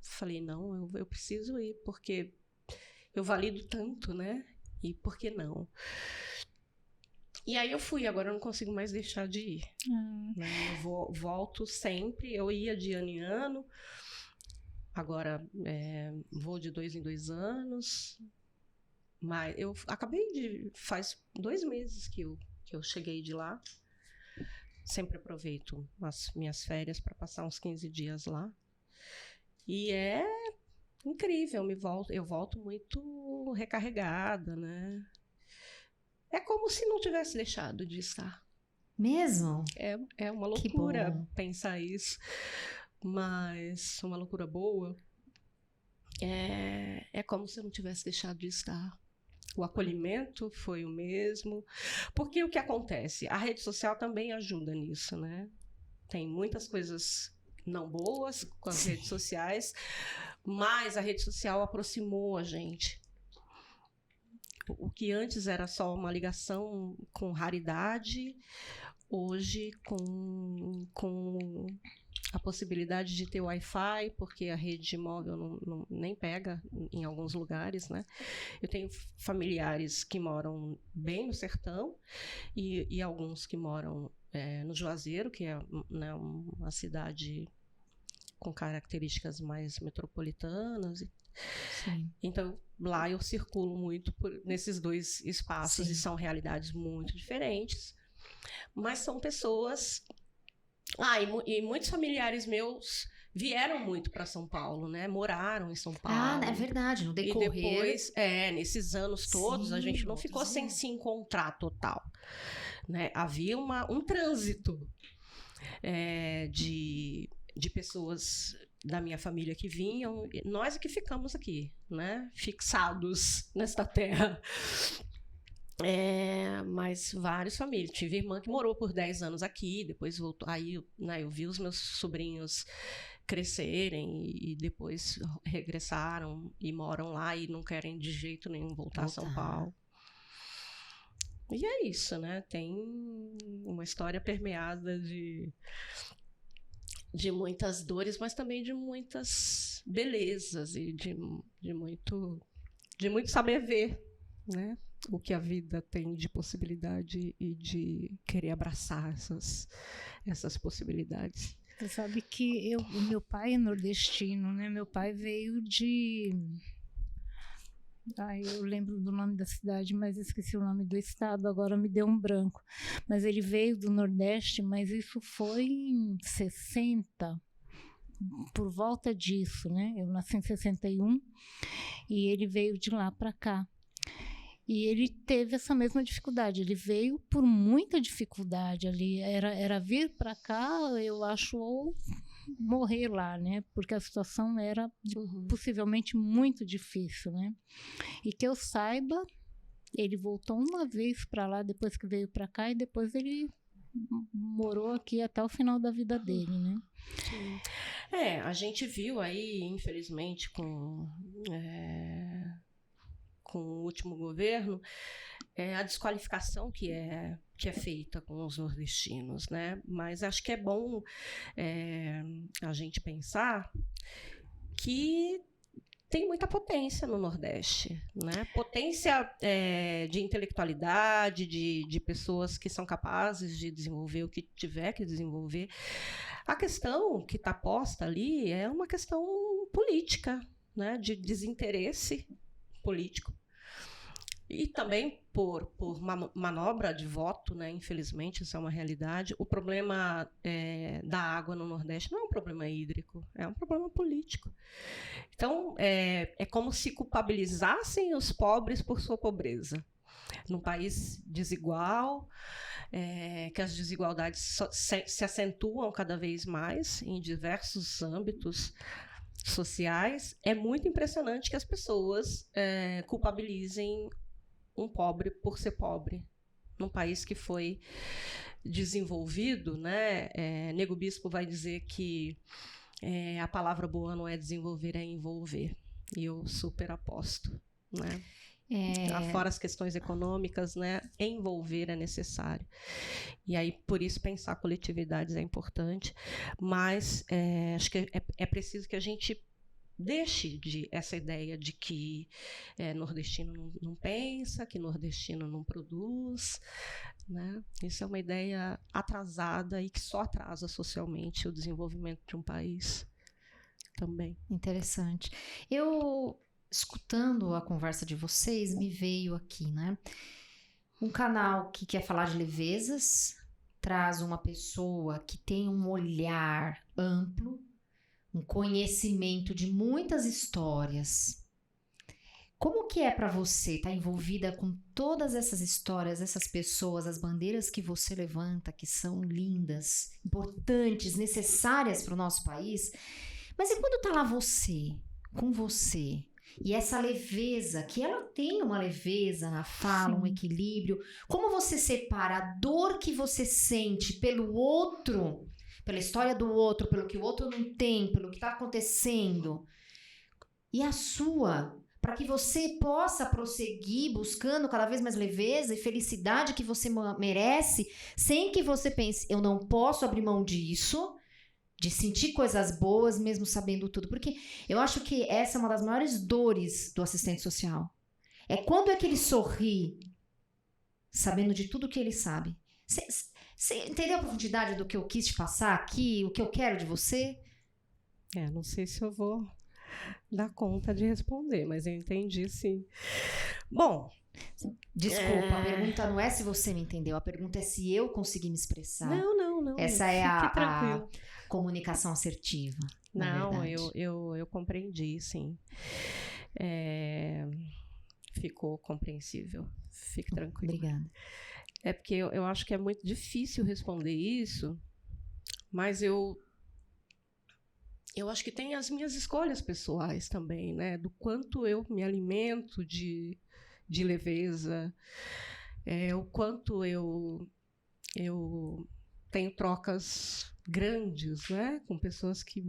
falei, não, eu preciso ir, porque eu valido tanto, né? E por que não? E aí eu fui, agora eu não consigo mais deixar de ir. Né? Eu volto sempre, eu ia de ano em ano, agora vou de 2 em 2 anos, mas eu faz 2 meses que eu cheguei de lá. Sempre aproveito as minhas férias para passar uns 15 dias lá. E é incrível, eu volto muito recarregada, né? É como se não tivesse deixado de estar. Mesmo? É uma loucura pensar isso, mas uma loucura boa. É como se eu não tivesse deixado de estar. O acolhimento foi o mesmo. Porque o que acontece? A rede social também ajuda nisso, né? Tem muitas coisas não boas com as redes sociais, mas a rede social aproximou a gente. O que antes era só uma ligação com raridade, hoje com a possibilidade de ter Wi-Fi, porque a rede móvel nem pega em alguns lugares, né? Eu tenho familiares que moram bem no sertão e alguns que moram no Juazeiro, que é, né, uma cidade com características mais metropolitanas. Sim. Então, lá eu circulo muito nesses 2 espaços. Sim. E são realidades muito diferentes, mas são pessoas... e muitos familiares meus vieram muito para São Paulo, né? Moraram em São Paulo. É verdade, no decorrer. E depois, nesses anos todos, a gente não ficou sem se encontrar total, né? Havia um trânsito de pessoas da minha família que vinham, nós é que ficamos aqui, né? Fixados nesta terra. Mas várias famílias. Tive irmã que morou por 10 anos aqui, depois voltou. Aí, né, eu vi os meus sobrinhos crescerem e depois regressaram e moram lá e não querem de jeito nenhum voltar a São Paulo. E é isso, né? Tem uma história permeada de muitas dores, mas também de muitas belezas e de muito saber ver, né? O que a vida tem de possibilidade e de querer abraçar essas possibilidades. Você sabe que o meu pai é nordestino, né? Meu pai veio de... eu lembro do nome da cidade, mas esqueci o nome do estado, agora me deu um branco. Mas ele veio do Nordeste, mas isso foi em 60, por volta disso, né? Eu nasci em 61 e ele veio de lá para cá. E ele teve essa mesma dificuldade, ele veio por muita dificuldade ali, era vir para cá, eu acho, ou morrer lá, né? Porque a situação era possivelmente muito difícil, né? E que eu saiba, ele voltou uma vez para lá depois que veio para cá e depois ele morou aqui até o final da vida dele, né? Sim. A gente viu aí, infelizmente, com o último governo, a desqualificação que é feita com os nordestinos, né? Mas acho que é bom a gente pensar que tem muita potência no Nordeste, né? Potência de intelectualidade, de pessoas que são capazes de desenvolver o que tiver que desenvolver. A questão que está posta ali é uma questão política, né? De desinteresse político. E também por manobra de voto, né? Infelizmente, isso é uma realidade. O problema da água no Nordeste não é um problema hídrico, é um problema político. Então, é como se culpabilizassem os pobres por sua pobreza. Num país desigual, que as desigualdades se acentuam cada vez mais em diversos âmbitos sociais, é muito impressionante que as pessoas culpabilizem um pobre por ser pobre, num país que foi desenvolvido, né? Nego Bispo vai dizer que a palavra boa não é desenvolver, é envolver. E eu super aposto, né? Fora as questões econômicas, né? Envolver é necessário. E aí, por isso, pensar coletividades é importante, mas acho que é preciso que a gente deixe essa ideia de que nordestino não pensa, que nordestino não produz, né? Isso é uma ideia atrasada e que só atrasa socialmente o desenvolvimento de um país também. Interessante. Eu, escutando a conversa de vocês, me veio aqui, né? Um canal que quer falar de levezas, traz uma pessoa que tem um olhar amplo, um conhecimento de muitas histórias. Como que é para você estar envolvida com todas essas histórias, essas pessoas, as bandeiras que você levanta, que são lindas, importantes, necessárias para o nosso país? Mas e quando tá lá você, com você, e essa leveza, que ela tem uma leveza na fala, um equilíbrio, como você separa a dor que você sente pelo outro, pela história do outro, pelo que o outro não tem, pelo que está acontecendo, e a sua, para que você possa prosseguir buscando cada vez mais leveza e felicidade que você merece, sem que você pense, eu não posso abrir mão disso, de sentir coisas boas mesmo sabendo tudo, porque eu acho que essa é uma das maiores dores do assistente social. É quando é que ele sorri, sabendo de tudo que ele sabe. Você entendeu a profundidade do que eu quis te passar aqui, o que eu quero de você? Não sei se eu vou dar conta de responder, mas eu entendi, sim. Bom, desculpa, a pergunta não é se você me entendeu, a pergunta é se eu consegui me expressar. Não. Essa é a comunicação assertiva. Não, eu compreendi, sim. Ficou compreensível. Fique tranquilo. Obrigada. É porque eu acho que é muito difícil responder isso, mas eu acho que tem as minhas escolhas pessoais também, né? Do quanto eu me alimento de leveza, o quanto eu tenho trocas grandes, né? Com pessoas que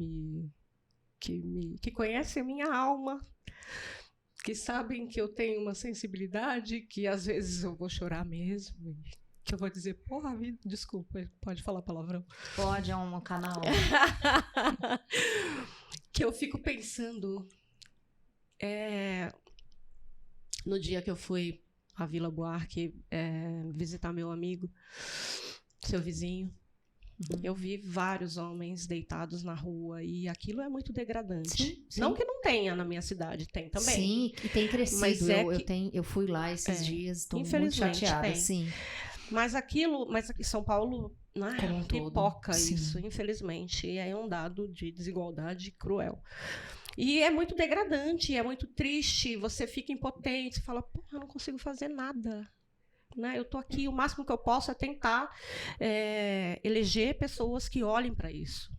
conhecem a minha alma, que sabem que eu tenho uma sensibilidade, que às vezes eu vou chorar mesmo, que eu vou dizer, porra, vida, desculpa, pode falar palavrão? Pode, é um canal. Que eu fico pensando, no dia que eu fui à Vila Buarque visitar meu amigo, seu vizinho, eu vi vários homens deitados na rua e aquilo é muito degradante. Sim. Não que não tenha na minha cidade, tem também. Sim, e tem crescido. Mas eu fui lá esses dias, estou muito chateada. Sim. Mas em São Paulo pipoca isso, infelizmente. E é um dado de desigualdade cruel. E é muito degradante, é muito triste, você fica impotente, você fala, porra, eu não consigo fazer nada. Né? Eu estou aqui, o máximo que eu posso é tentar eleger pessoas que olhem para isso.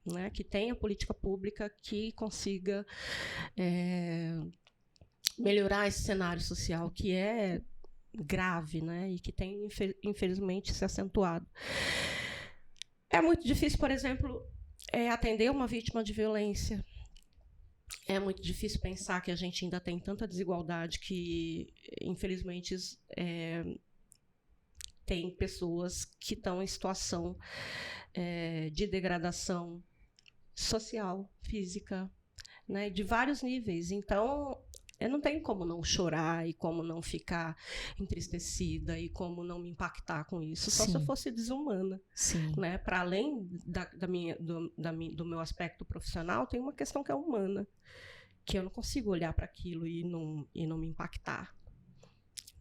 né, que tenha política pública que consiga melhorar esse cenário social que é grave, né, e que tem, infelizmente, se acentuado. É muito difícil, por exemplo, atender uma vítima de violência. É muito difícil pensar que a gente ainda tem tanta desigualdade que, infelizmente, tem pessoas que estão em situação de degradação social, física, né, de vários níveis. Então, eu não tenho como não chorar e como não ficar entristecida e como não me impactar com isso, só se eu fosse desumana. Né? Para além do meu aspecto profissional, tem uma questão que é humana, que eu não consigo olhar para aquilo e não me impactar.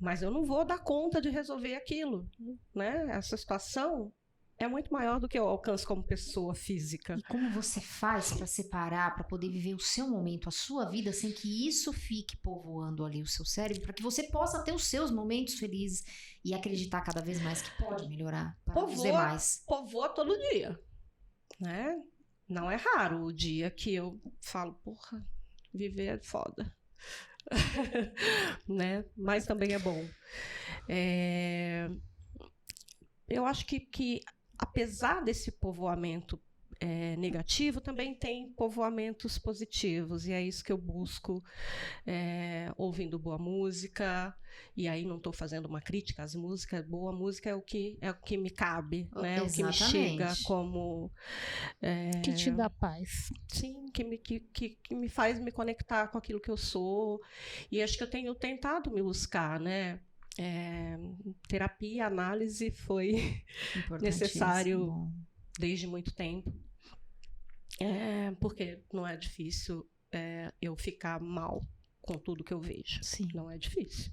Mas eu não vou dar conta de resolver aquilo. Né? Essa situação é muito maior do que eu alcanço como pessoa física. E como você faz para separar, para poder viver o seu momento, a sua vida, sem que isso fique povoando ali o seu cérebro, para que você possa ter os seus momentos felizes e acreditar cada vez mais que pode melhorar para os demais? Povoa todo dia, né? Não é raro o dia que eu falo, porra, viver é foda. Né? Mas também é bom. Eu acho que apesar desse povoamento negativo, também tem povoamentos positivos, e é isso que eu busco, ouvindo boa música, e aí não estou fazendo uma crítica às músicas, boa música é o que me cabe, né? O que me chega como... que te dá paz. Sim, que me faz me conectar com aquilo que eu sou, e acho que eu tenho tentado me buscar, né? Terapia, análise foi necessário desde muito tempo, porque não é difícil eu ficar mal com tudo que eu vejo. Sim. Não é difícil.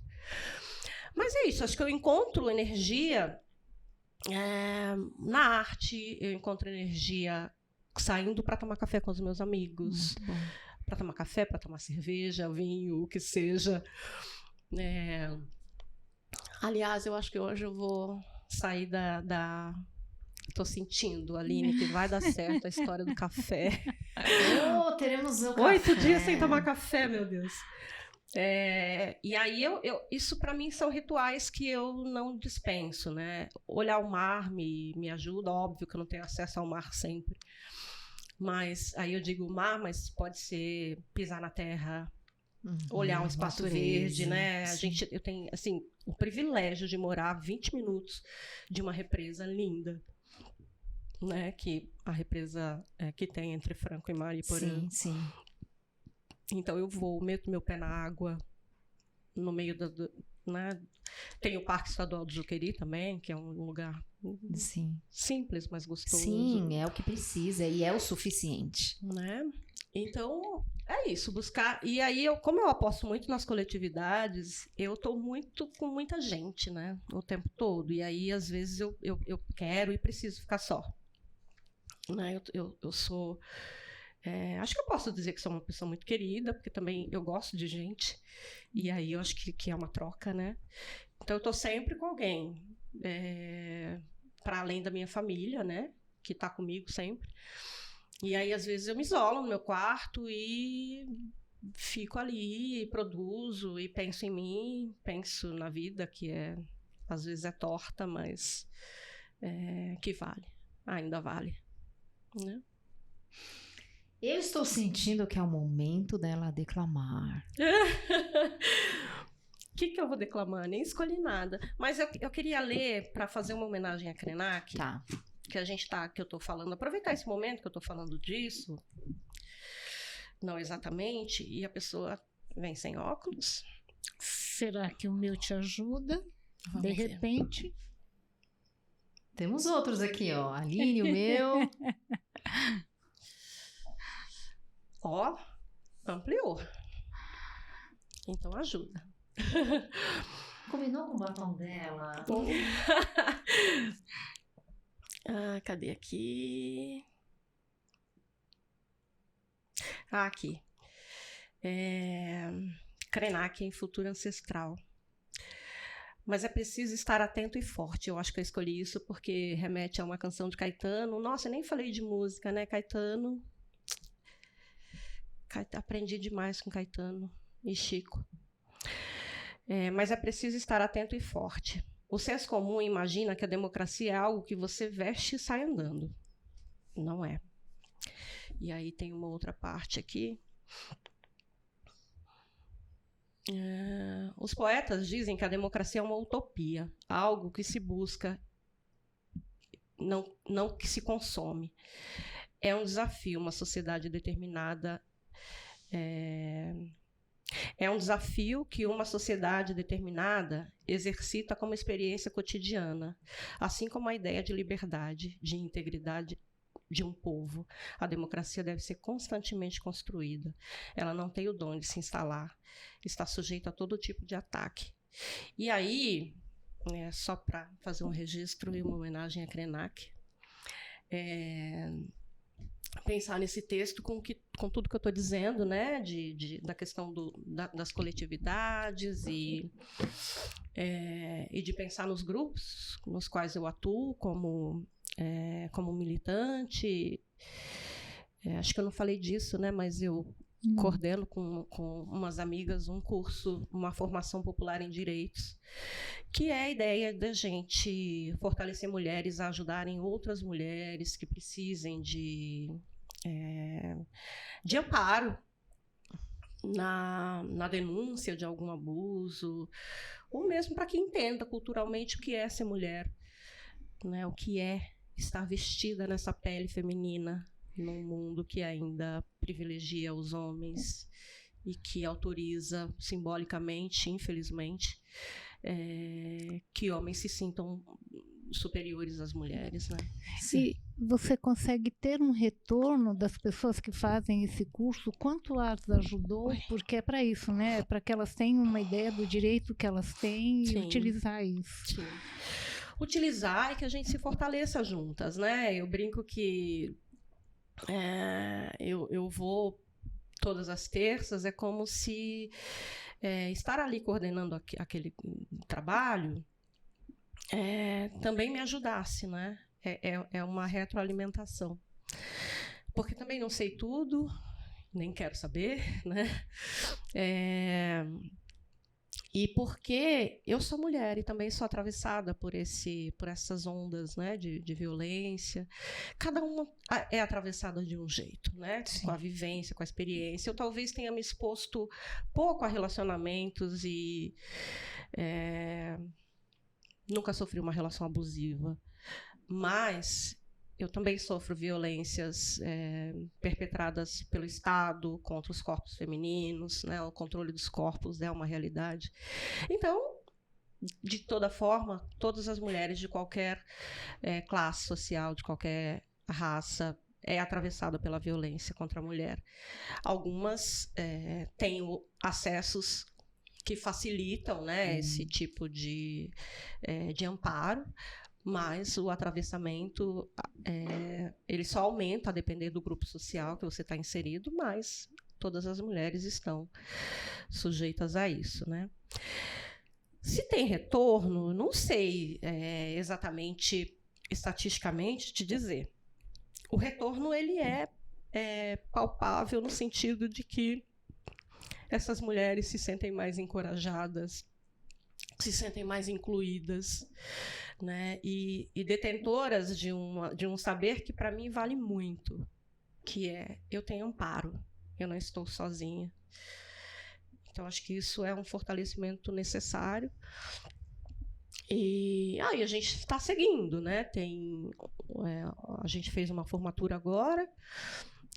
Mas é isso, acho que eu encontro energia na arte, eu encontro energia saindo para tomar café com os meus amigos, para tomar café, para tomar cerveja, vinho, o que seja. Aliás, eu acho que hoje eu vou sair Tô sentindo, Aline, que vai dar certo a história do café. Teremos o café. 8 dias sem tomar café, meu Deus. E aí, isso para mim são rituais que eu não dispenso, né? Olhar o mar me ajuda, óbvio que eu não tenho acesso ao mar sempre. Mas aí eu digo mar, mas pode ser pisar na terra, olhar um espaço verde, né? Eu tenho, assim, o privilégio de morar a 20 minutos de uma represa linda, né? Que a represa que tem entre Franco e Mariporã. Sim. Então eu meto meu pé na água, no meio né? Tem o Parque Estadual do Juqueri também, que é um lugar simples, mas gostoso. Sim, é o que precisa e é o suficiente. Né? Então, é isso, buscar. E aí, como eu aposto muito nas coletividades, eu estou com muita gente, né? O tempo todo. E aí, às vezes, eu quero e preciso ficar só. Né? Eu sou... acho que eu posso dizer que sou uma pessoa muito querida, porque também eu gosto de gente. E aí, eu acho que é uma troca, né? Então, eu estou sempre com alguém. Para além da minha família, né? Que está comigo sempre. E aí, às vezes, eu me isolo no meu quarto e fico ali, produzo e penso em mim, penso na vida, que às vezes é torta, mas que vale, ainda vale. Né? Eu estou sentindo que é o momento dela declamar. O que eu vou declamar? Nem escolhi nada. Mas eu queria ler para fazer uma homenagem a Krenak. Tá. Que eu tô falando, aproveitar esse momento que eu tô falando disso, não exatamente, e a pessoa vem sem óculos. Será que o meu te ajuda? Vamos de ver. repente. Temos outros aqui, ó. Aline, o meu. Ó, ampliou. Então ajuda. Combinou com o batom dela? Cadê aqui? Aqui. Krenak em Futuro Ancestral. Mas é preciso estar atento e forte. Eu acho que eu escolhi isso porque remete a uma canção de Caetano. Nossa, eu nem falei de música, né? Caetano. Aprendi demais com Caetano e Chico. Mas é preciso estar atento e forte. O senso comum imagina que a democracia é algo que você veste e sai andando. Não é. E aí tem uma outra parte aqui. Os poetas dizem que a democracia é uma utopia, algo que se busca, não que se consome. É um desafio, uma sociedade determinada. É um desafio que uma sociedade determinada exercita como experiência cotidiana, assim como a ideia de liberdade, de integridade de um povo. A democracia deve ser constantemente construída. Ela não tem o dom de se instalar, está sujeita a todo tipo de ataque. E aí, só para fazer um registro e uma homenagem a Krenak, pensar nesse texto com tudo que eu estou dizendo, né, da questão das coletividades e de pensar nos grupos nos quais eu atuo como militante. Acho que eu não falei disso, né, mas eu coordeno com umas amigas um curso, uma formação popular em direitos, que é a ideia da gente fortalecer mulheres a ajudarem outras mulheres que precisem de amparo na denúncia de algum abuso, ou mesmo para que entenda culturalmente o que é ser mulher, né, o que é estar vestida nessa pele feminina num mundo que ainda privilegia os homens e que autoriza simbolicamente, infelizmente, que homens se sintam superiores às mulheres, né? E você consegue ter um retorno das pessoas que fazem esse curso? Quanto as ajudou? Porque é para isso, né? É para que elas tenham uma ideia do direito que elas têm e utilizar isso. Sim. Utilizar e que a gente se fortaleça juntas, né? Eu brinco que eu vou todas as terças, é como se estar ali coordenando aquele trabalho também me ajudasse, né? É uma retroalimentação. Porque também não sei tudo, nem quero saber, né? E porque eu sou mulher e também sou atravessada por essas ondas, né, de violência. Cada uma é atravessada de um jeito, né? Sim. Com a vivência, com a experiência. Eu talvez tenha me exposto pouco a relacionamentos e nunca sofri uma relação abusiva. Mas eu também sofro violências perpetradas pelo Estado contra os corpos femininos, né? O controle dos corpos é uma realidade. Então, de toda forma, todas as mulheres de qualquer classe social, de qualquer raça, é atravessada pela violência contra a mulher. Algumas têm acessos que facilitam, né, esse tipo de amparo, mas o atravessamento ele só aumenta a depender do grupo social que você está inserido, mas todas as mulheres estão sujeitas a isso, né? Se tem retorno, não sei exatamente estatisticamente te dizer. O retorno ele é palpável no sentido de que essas mulheres se sentem mais encorajadas, se sentem mais incluídas, né? E detentoras de um saber que para mim vale muito, que é eu tenho amparo, eu não estou sozinha. Então acho que isso é um fortalecimento necessário. E a gente está seguindo, né? A gente fez uma formatura agora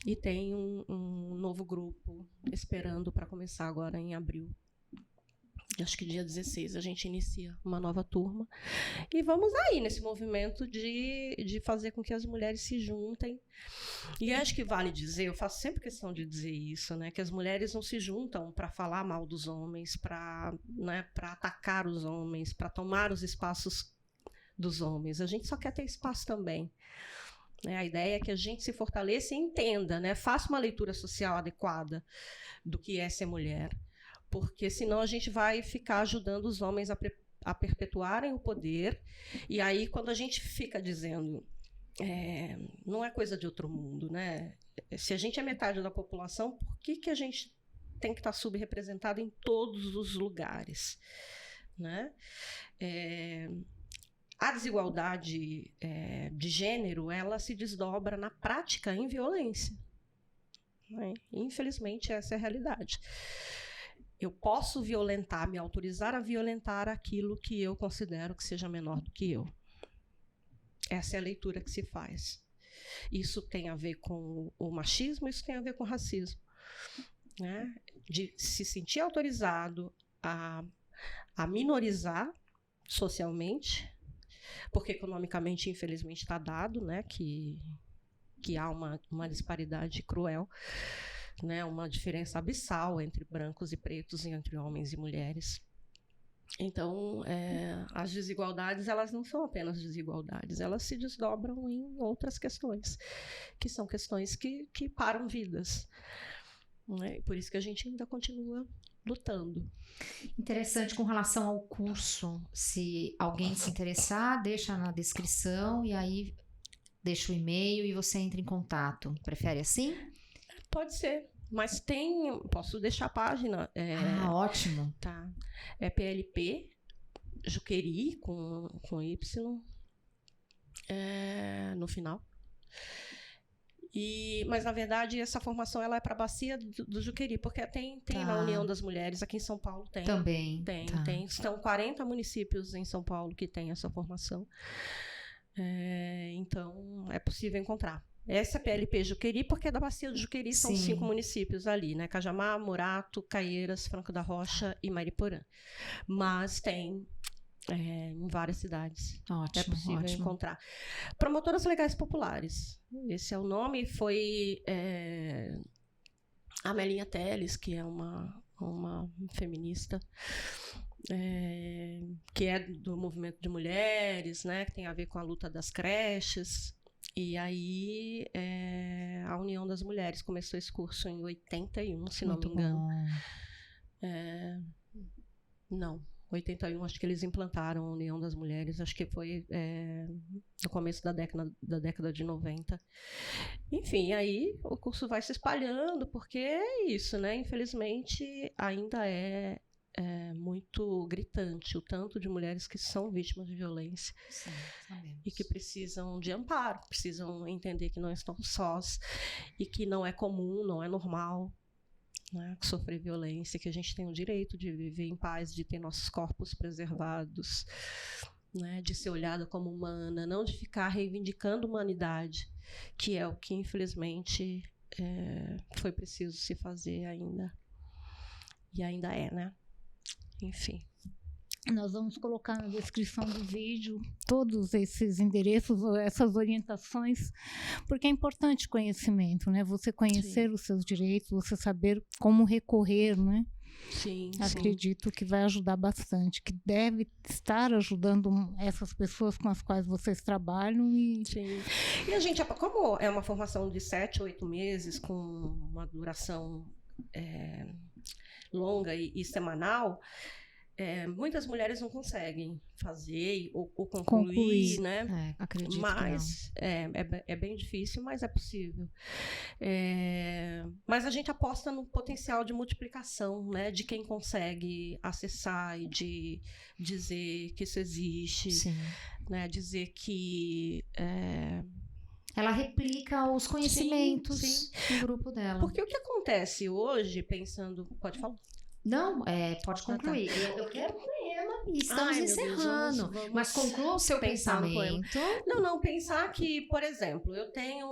e tem um novo grupo esperando para começar agora em abril. Acho que dia 16 a gente inicia uma nova turma. E vamos aí nesse movimento de fazer com que as mulheres se juntem. E acho que vale dizer, eu faço sempre questão de dizer isso, né, que as mulheres não se juntam para falar mal dos homens, para atacar os homens, para tomar os espaços dos homens. A gente só quer ter espaço também. A ideia é que a gente se fortaleça e entenda, né, faça uma leitura social adequada do que é ser mulher. Porque senão a gente vai ficar ajudando os homens a perpetuarem o poder. E aí, quando a gente fica dizendo, não é coisa de outro mundo, né? Se a gente é metade da população, por que a gente tem que estar subrepresentado em todos os lugares, né? A desigualdade de gênero, ela se desdobra na prática em violência, né? Infelizmente, essa é a realidade. Eu posso violentar, me autorizar a violentar aquilo que eu considero que seja menor do que eu. Essa é a leitura que se faz. Isso tem a ver com o machismo, isso tem a ver com o racismo, né? De se sentir autorizado a minorizar socialmente, porque economicamente, infelizmente, está dado, né, que há uma disparidade cruel, né, uma diferença abissal entre brancos e pretos, entre homens e mulheres. Então, as desigualdades, elas não são apenas desigualdades, elas se desdobram em outras questões, que são questões que param vidas, né? Por isso que a gente ainda continua lutando. Interessante com relação ao curso, se alguém se interessar, deixa na descrição e aí deixa o e-mail e você entra em contato. Prefere assim? Pode ser, mas posso deixar a página. Ótimo. Tá. É PLP, Juqueri, com Y, no final. Mas, na verdade, essa formação ela é para a Bacia do Juqueri, porque tem na União das Mulheres, aqui em São Paulo tem. Também. Tem. Estão 40 municípios em São Paulo que têm essa formação. Então, é possível encontrar. Essa é PLP Juqueri, porque da Bacia do Juqueri são 5 municípios ali, né? Cajamar, Murato, Caieiras, Franco da Rocha e Mariporã. Mas tem em várias cidades. Ótimo, é possível encontrar. Promotoras Legais Populares. Esse é o nome. Foi a Melinha Teles, que é uma feminista, que é do movimento de mulheres, né? Que tem a ver com a luta das creches. E aí, a União das Mulheres começou esse curso em 81, se não me engano. Não, 81, acho que eles implantaram a União das Mulheres, acho que foi no começo da década de 90. Enfim, aí o curso vai se espalhando, porque é isso, né? Infelizmente, ainda é muito gritante o tanto de mulheres que são vítimas de violência. Sim, sabemos. E que precisam de amparo, precisam entender que não estão sós e que não é comum, não é normal, né, sofrer violência, que a gente tem o direito de viver em paz, de ter nossos corpos preservados, né, de ser olhada como humana, não de ficar reivindicando humanidade, que é o que infelizmente foi preciso se fazer ainda. E ainda né? Enfim. Nós vamos colocar na descrição do vídeo todos esses endereços, essas orientações, porque é importante conhecimento, né? Você conhecer os seus direitos, você saber como recorrer, né? Sim. Acredito que vai ajudar bastante, que deve estar ajudando essas pessoas com as quais vocês trabalham. Sim. E a gente, como é uma formação de 7 ou 8 meses, com uma duração longa e semanal, muitas mulheres não conseguem fazer ou concluir, né? Acredito. Mas é bem difícil, mas é possível. Mas a gente aposta no potencial de multiplicação, né? De quem consegue acessar e de dizer que isso existe, né? Dizer que ela replica os conhecimentos do grupo dela. Porque o que acontece hoje, pensando... Pode falar? Não, pode concluir. Eu quero um poema e estamos encerrando. Vamos mas conclua o seu pensamento. Não, pensar que, por exemplo, eu tenho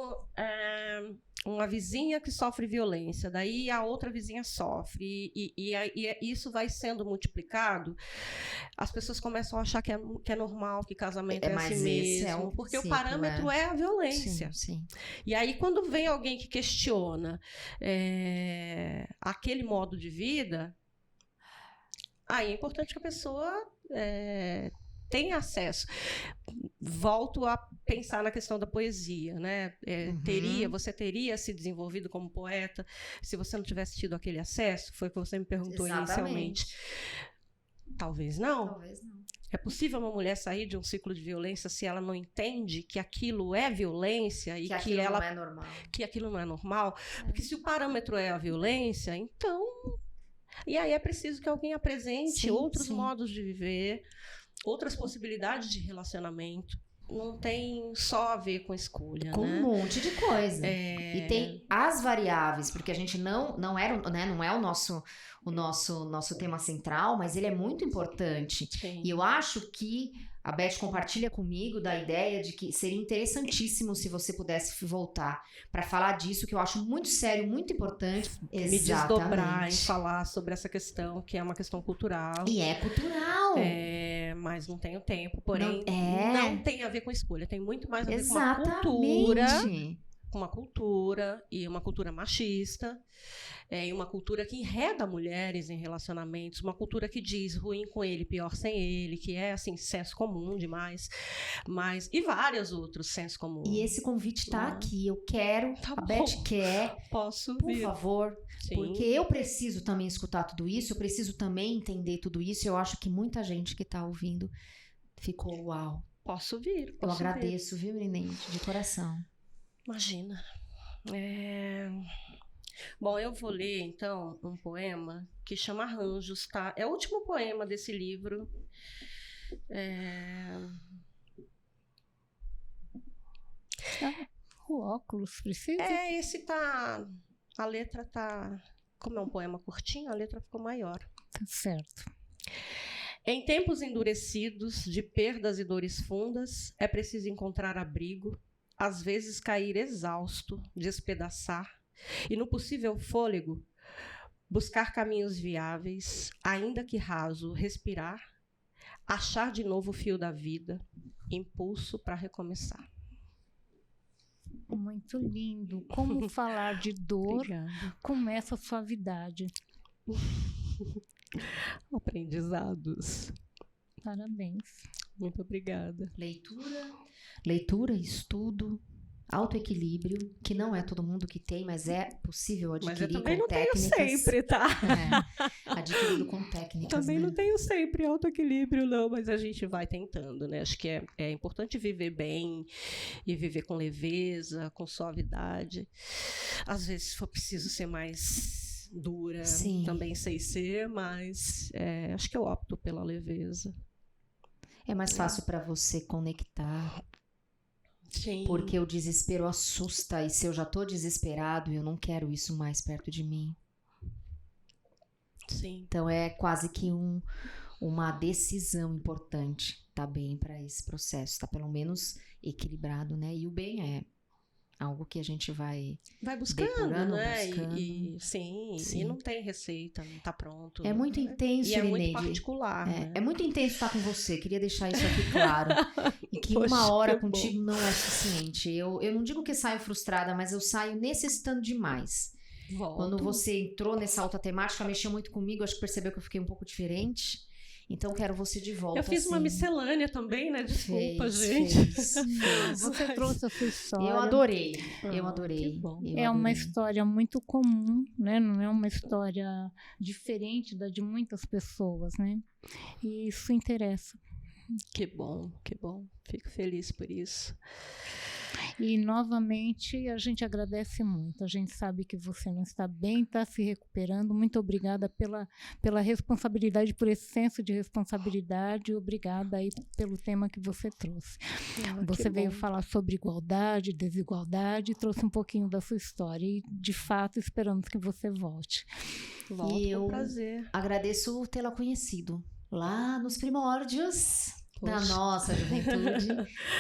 uma vizinha que sofre violência, daí a outra vizinha sofre, e isso vai sendo multiplicado, as pessoas começam a achar que é normal, que casamento é assim mesmo, porque o parâmetro é a violência. Sim. E aí, quando vem alguém que questiona aquele modo de vida, aí é importante que a pessoa tenha acesso. Volto a pensar na questão da poesia, né? Você teria se desenvolvido como poeta se você não tivesse tido aquele acesso? Foi o que você me perguntou inicialmente. Talvez não. É possível uma mulher sair de um ciclo de violência se ela não entende que aquilo é violência e Que aquilo ela não é normal. que aquilo não é normal? Porque se o parâmetro é a violência, então... E aí é preciso que alguém apresente Sim, outros sim. modos de viver, outras possibilidades de relacionamento. Não tem só a ver com escolha, Com né? um monte de coisa. E tem as variáveis, porque a gente não era, né, não é o nosso tema central, mas ele é muito importante. Sim. E eu acho que a Beth compartilha comigo da ideia de que seria interessantíssimo se você pudesse voltar para falar disso, que eu acho muito sério, muito importante. Me desdobrar em falar sobre essa questão, que é uma questão cultural. E é cultural. Mas não tenho tempo, porém Não- não tem a ver com escolha, tem muito mais a ver Exatamente. com uma cultura e uma cultura machista, e uma cultura que enreda mulheres em relacionamentos, uma cultura que diz ruim com ele, pior sem ele, que é assim senso comum demais, e vários outros senso comum. E esse convite tá aqui, eu quero, Tá a bom. Beth quer, Posso por vir. favor, Sim. porque eu preciso também escutar tudo isso, eu preciso também entender tudo isso, eu acho que muita gente que tá ouvindo ficou uau. Posso vir. Eu Posso vir. agradeço, viu, Irinete, de coração. Imagina. Bom, eu vou ler, então, um poema que chama Arranjos, tá? É o último poema desse livro. O óculos precisa? Esse tá... A letra tá... Como é um poema curtinho, a letra ficou maior. Tá certo. Em tempos endurecidos, de perdas e dores fundas, é preciso encontrar abrigo, às vezes cair exausto, despedaçar, e no possível fôlego, buscar caminhos viáveis, ainda que raso, respirar, achar de novo o fio da vida, impulso para recomeçar. Muito lindo. Como falar de dor Obrigada. com essa suavidade. Aprendizados. Parabéns. Muito obrigada. Leitura, estudo, autoequilíbrio, que não é todo mundo que tem, mas é possível Mas eu adquirir também com não tenho técnicas. sempre, tá? Adquirido com técnicas, Também né? não tenho sempre autoequilíbrio, não, mas a gente vai tentando, né? Acho que é importante viver bem e viver com leveza, com suavidade. Às vezes, se for preciso ser mais dura, Sim. também sei ser, mas acho que eu opto pela leveza. É mais fácil para você conectar, Sim. porque o desespero assusta, e se eu já tô desesperado, eu não quero isso mais perto de mim. Sim. Então é quase que uma decisão importante tá bem para esse processo, tá pelo menos equilibrado, né? E o bem é algo que a gente vai buscando, depurando, né? buscando. Sim, Sim. e não tem receita, não tá pronto. É muito intenso, E é muito Irineide. particular, né? É muito intenso estar com você, queria deixar isso aqui claro. E que Poxa, uma hora que bom. contigo não é suficiente. Eu não digo que saio frustrada, mas eu saio necessitando demais. Volto. Quando você entrou nessa outra temática, mexeu muito comigo, acho que percebeu que eu fiquei um pouco diferente. Então, quero você de volta. Eu fiz uma assim. miscelânea também, né? Desculpa, Fez, gente. fez. Você trouxe a sua história. Eu adorei. Que bom. É uma história muito comum, né? Não é uma história diferente da de muitas pessoas, né? E isso interessa. Que bom, que bom. Fico feliz por isso. E, novamente, a gente agradece muito. A gente sabe que você não está bem, está se recuperando. Muito obrigada pela responsabilidade, por esse senso de responsabilidade. Obrigada aí pelo tema que você trouxe. Você veio falar sobre igualdade, desigualdade, trouxe um pouquinho da sua história. E, de fato, esperamos que você volte. Volto E com eu prazer. agradeço tê-la conhecido lá nos primórdios da Poxa. nossa juventude.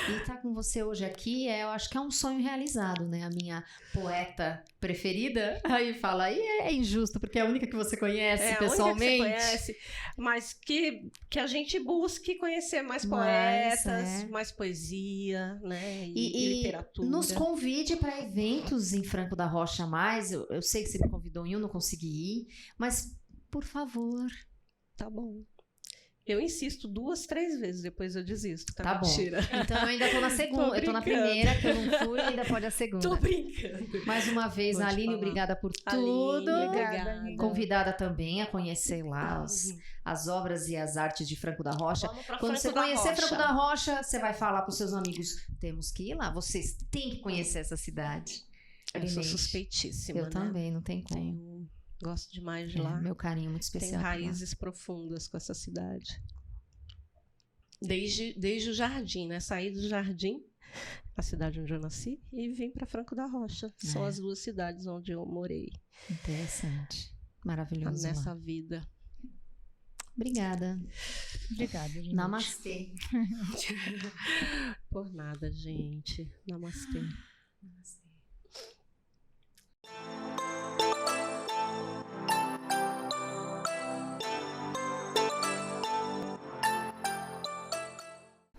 E estar com você hoje aqui, eu acho que é um sonho realizado, né? A minha poeta preferida, aí fala, aí é injusto, porque é a única que você conhece pessoalmente. A única que você conhece, mas que a gente busque conhecer mais Mas, poetas, mais poesia, né? E literatura. nos convide para eventos em Franco da Rocha mais. Eu sei que você me convidou em um, não consegui ir, mas por favor. Tá bom. Eu insisto 2, 3 vezes, depois eu desisto. Tá bom. Mentira. Então eu ainda tô na segunda, eu tô na brincando. primeira, que eu não fui, ainda pode a segunda. Tô brincando. Mais uma vez, Vou te Aline, falar. obrigada por Aline, tudo. obrigada. Convidada também a conhecer lá as obras e as artes de Franco da Rocha. Vamos pra Quando Franco você da conhecer Rocha. Franco da Rocha, você vai falar para os seus amigos: temos que ir lá, vocês têm que conhecer essa cidade. Eu sou Alimente. suspeitíssima, Eu né? também, não tem como. Gosto demais de É, lá. meu carinho muito Tem especial. por lá. raízes profundas com essa cidade. Desde o Jardim, né? Saí do Jardim, a cidade onde eu nasci, e vim para Franco da Rocha. São as 2 cidades onde eu morei Interessante. Maravilhoso. nessa lá. vida. Obrigada. Obrigada, gente. Namastê. Por nada, gente. Namastê. Namastê.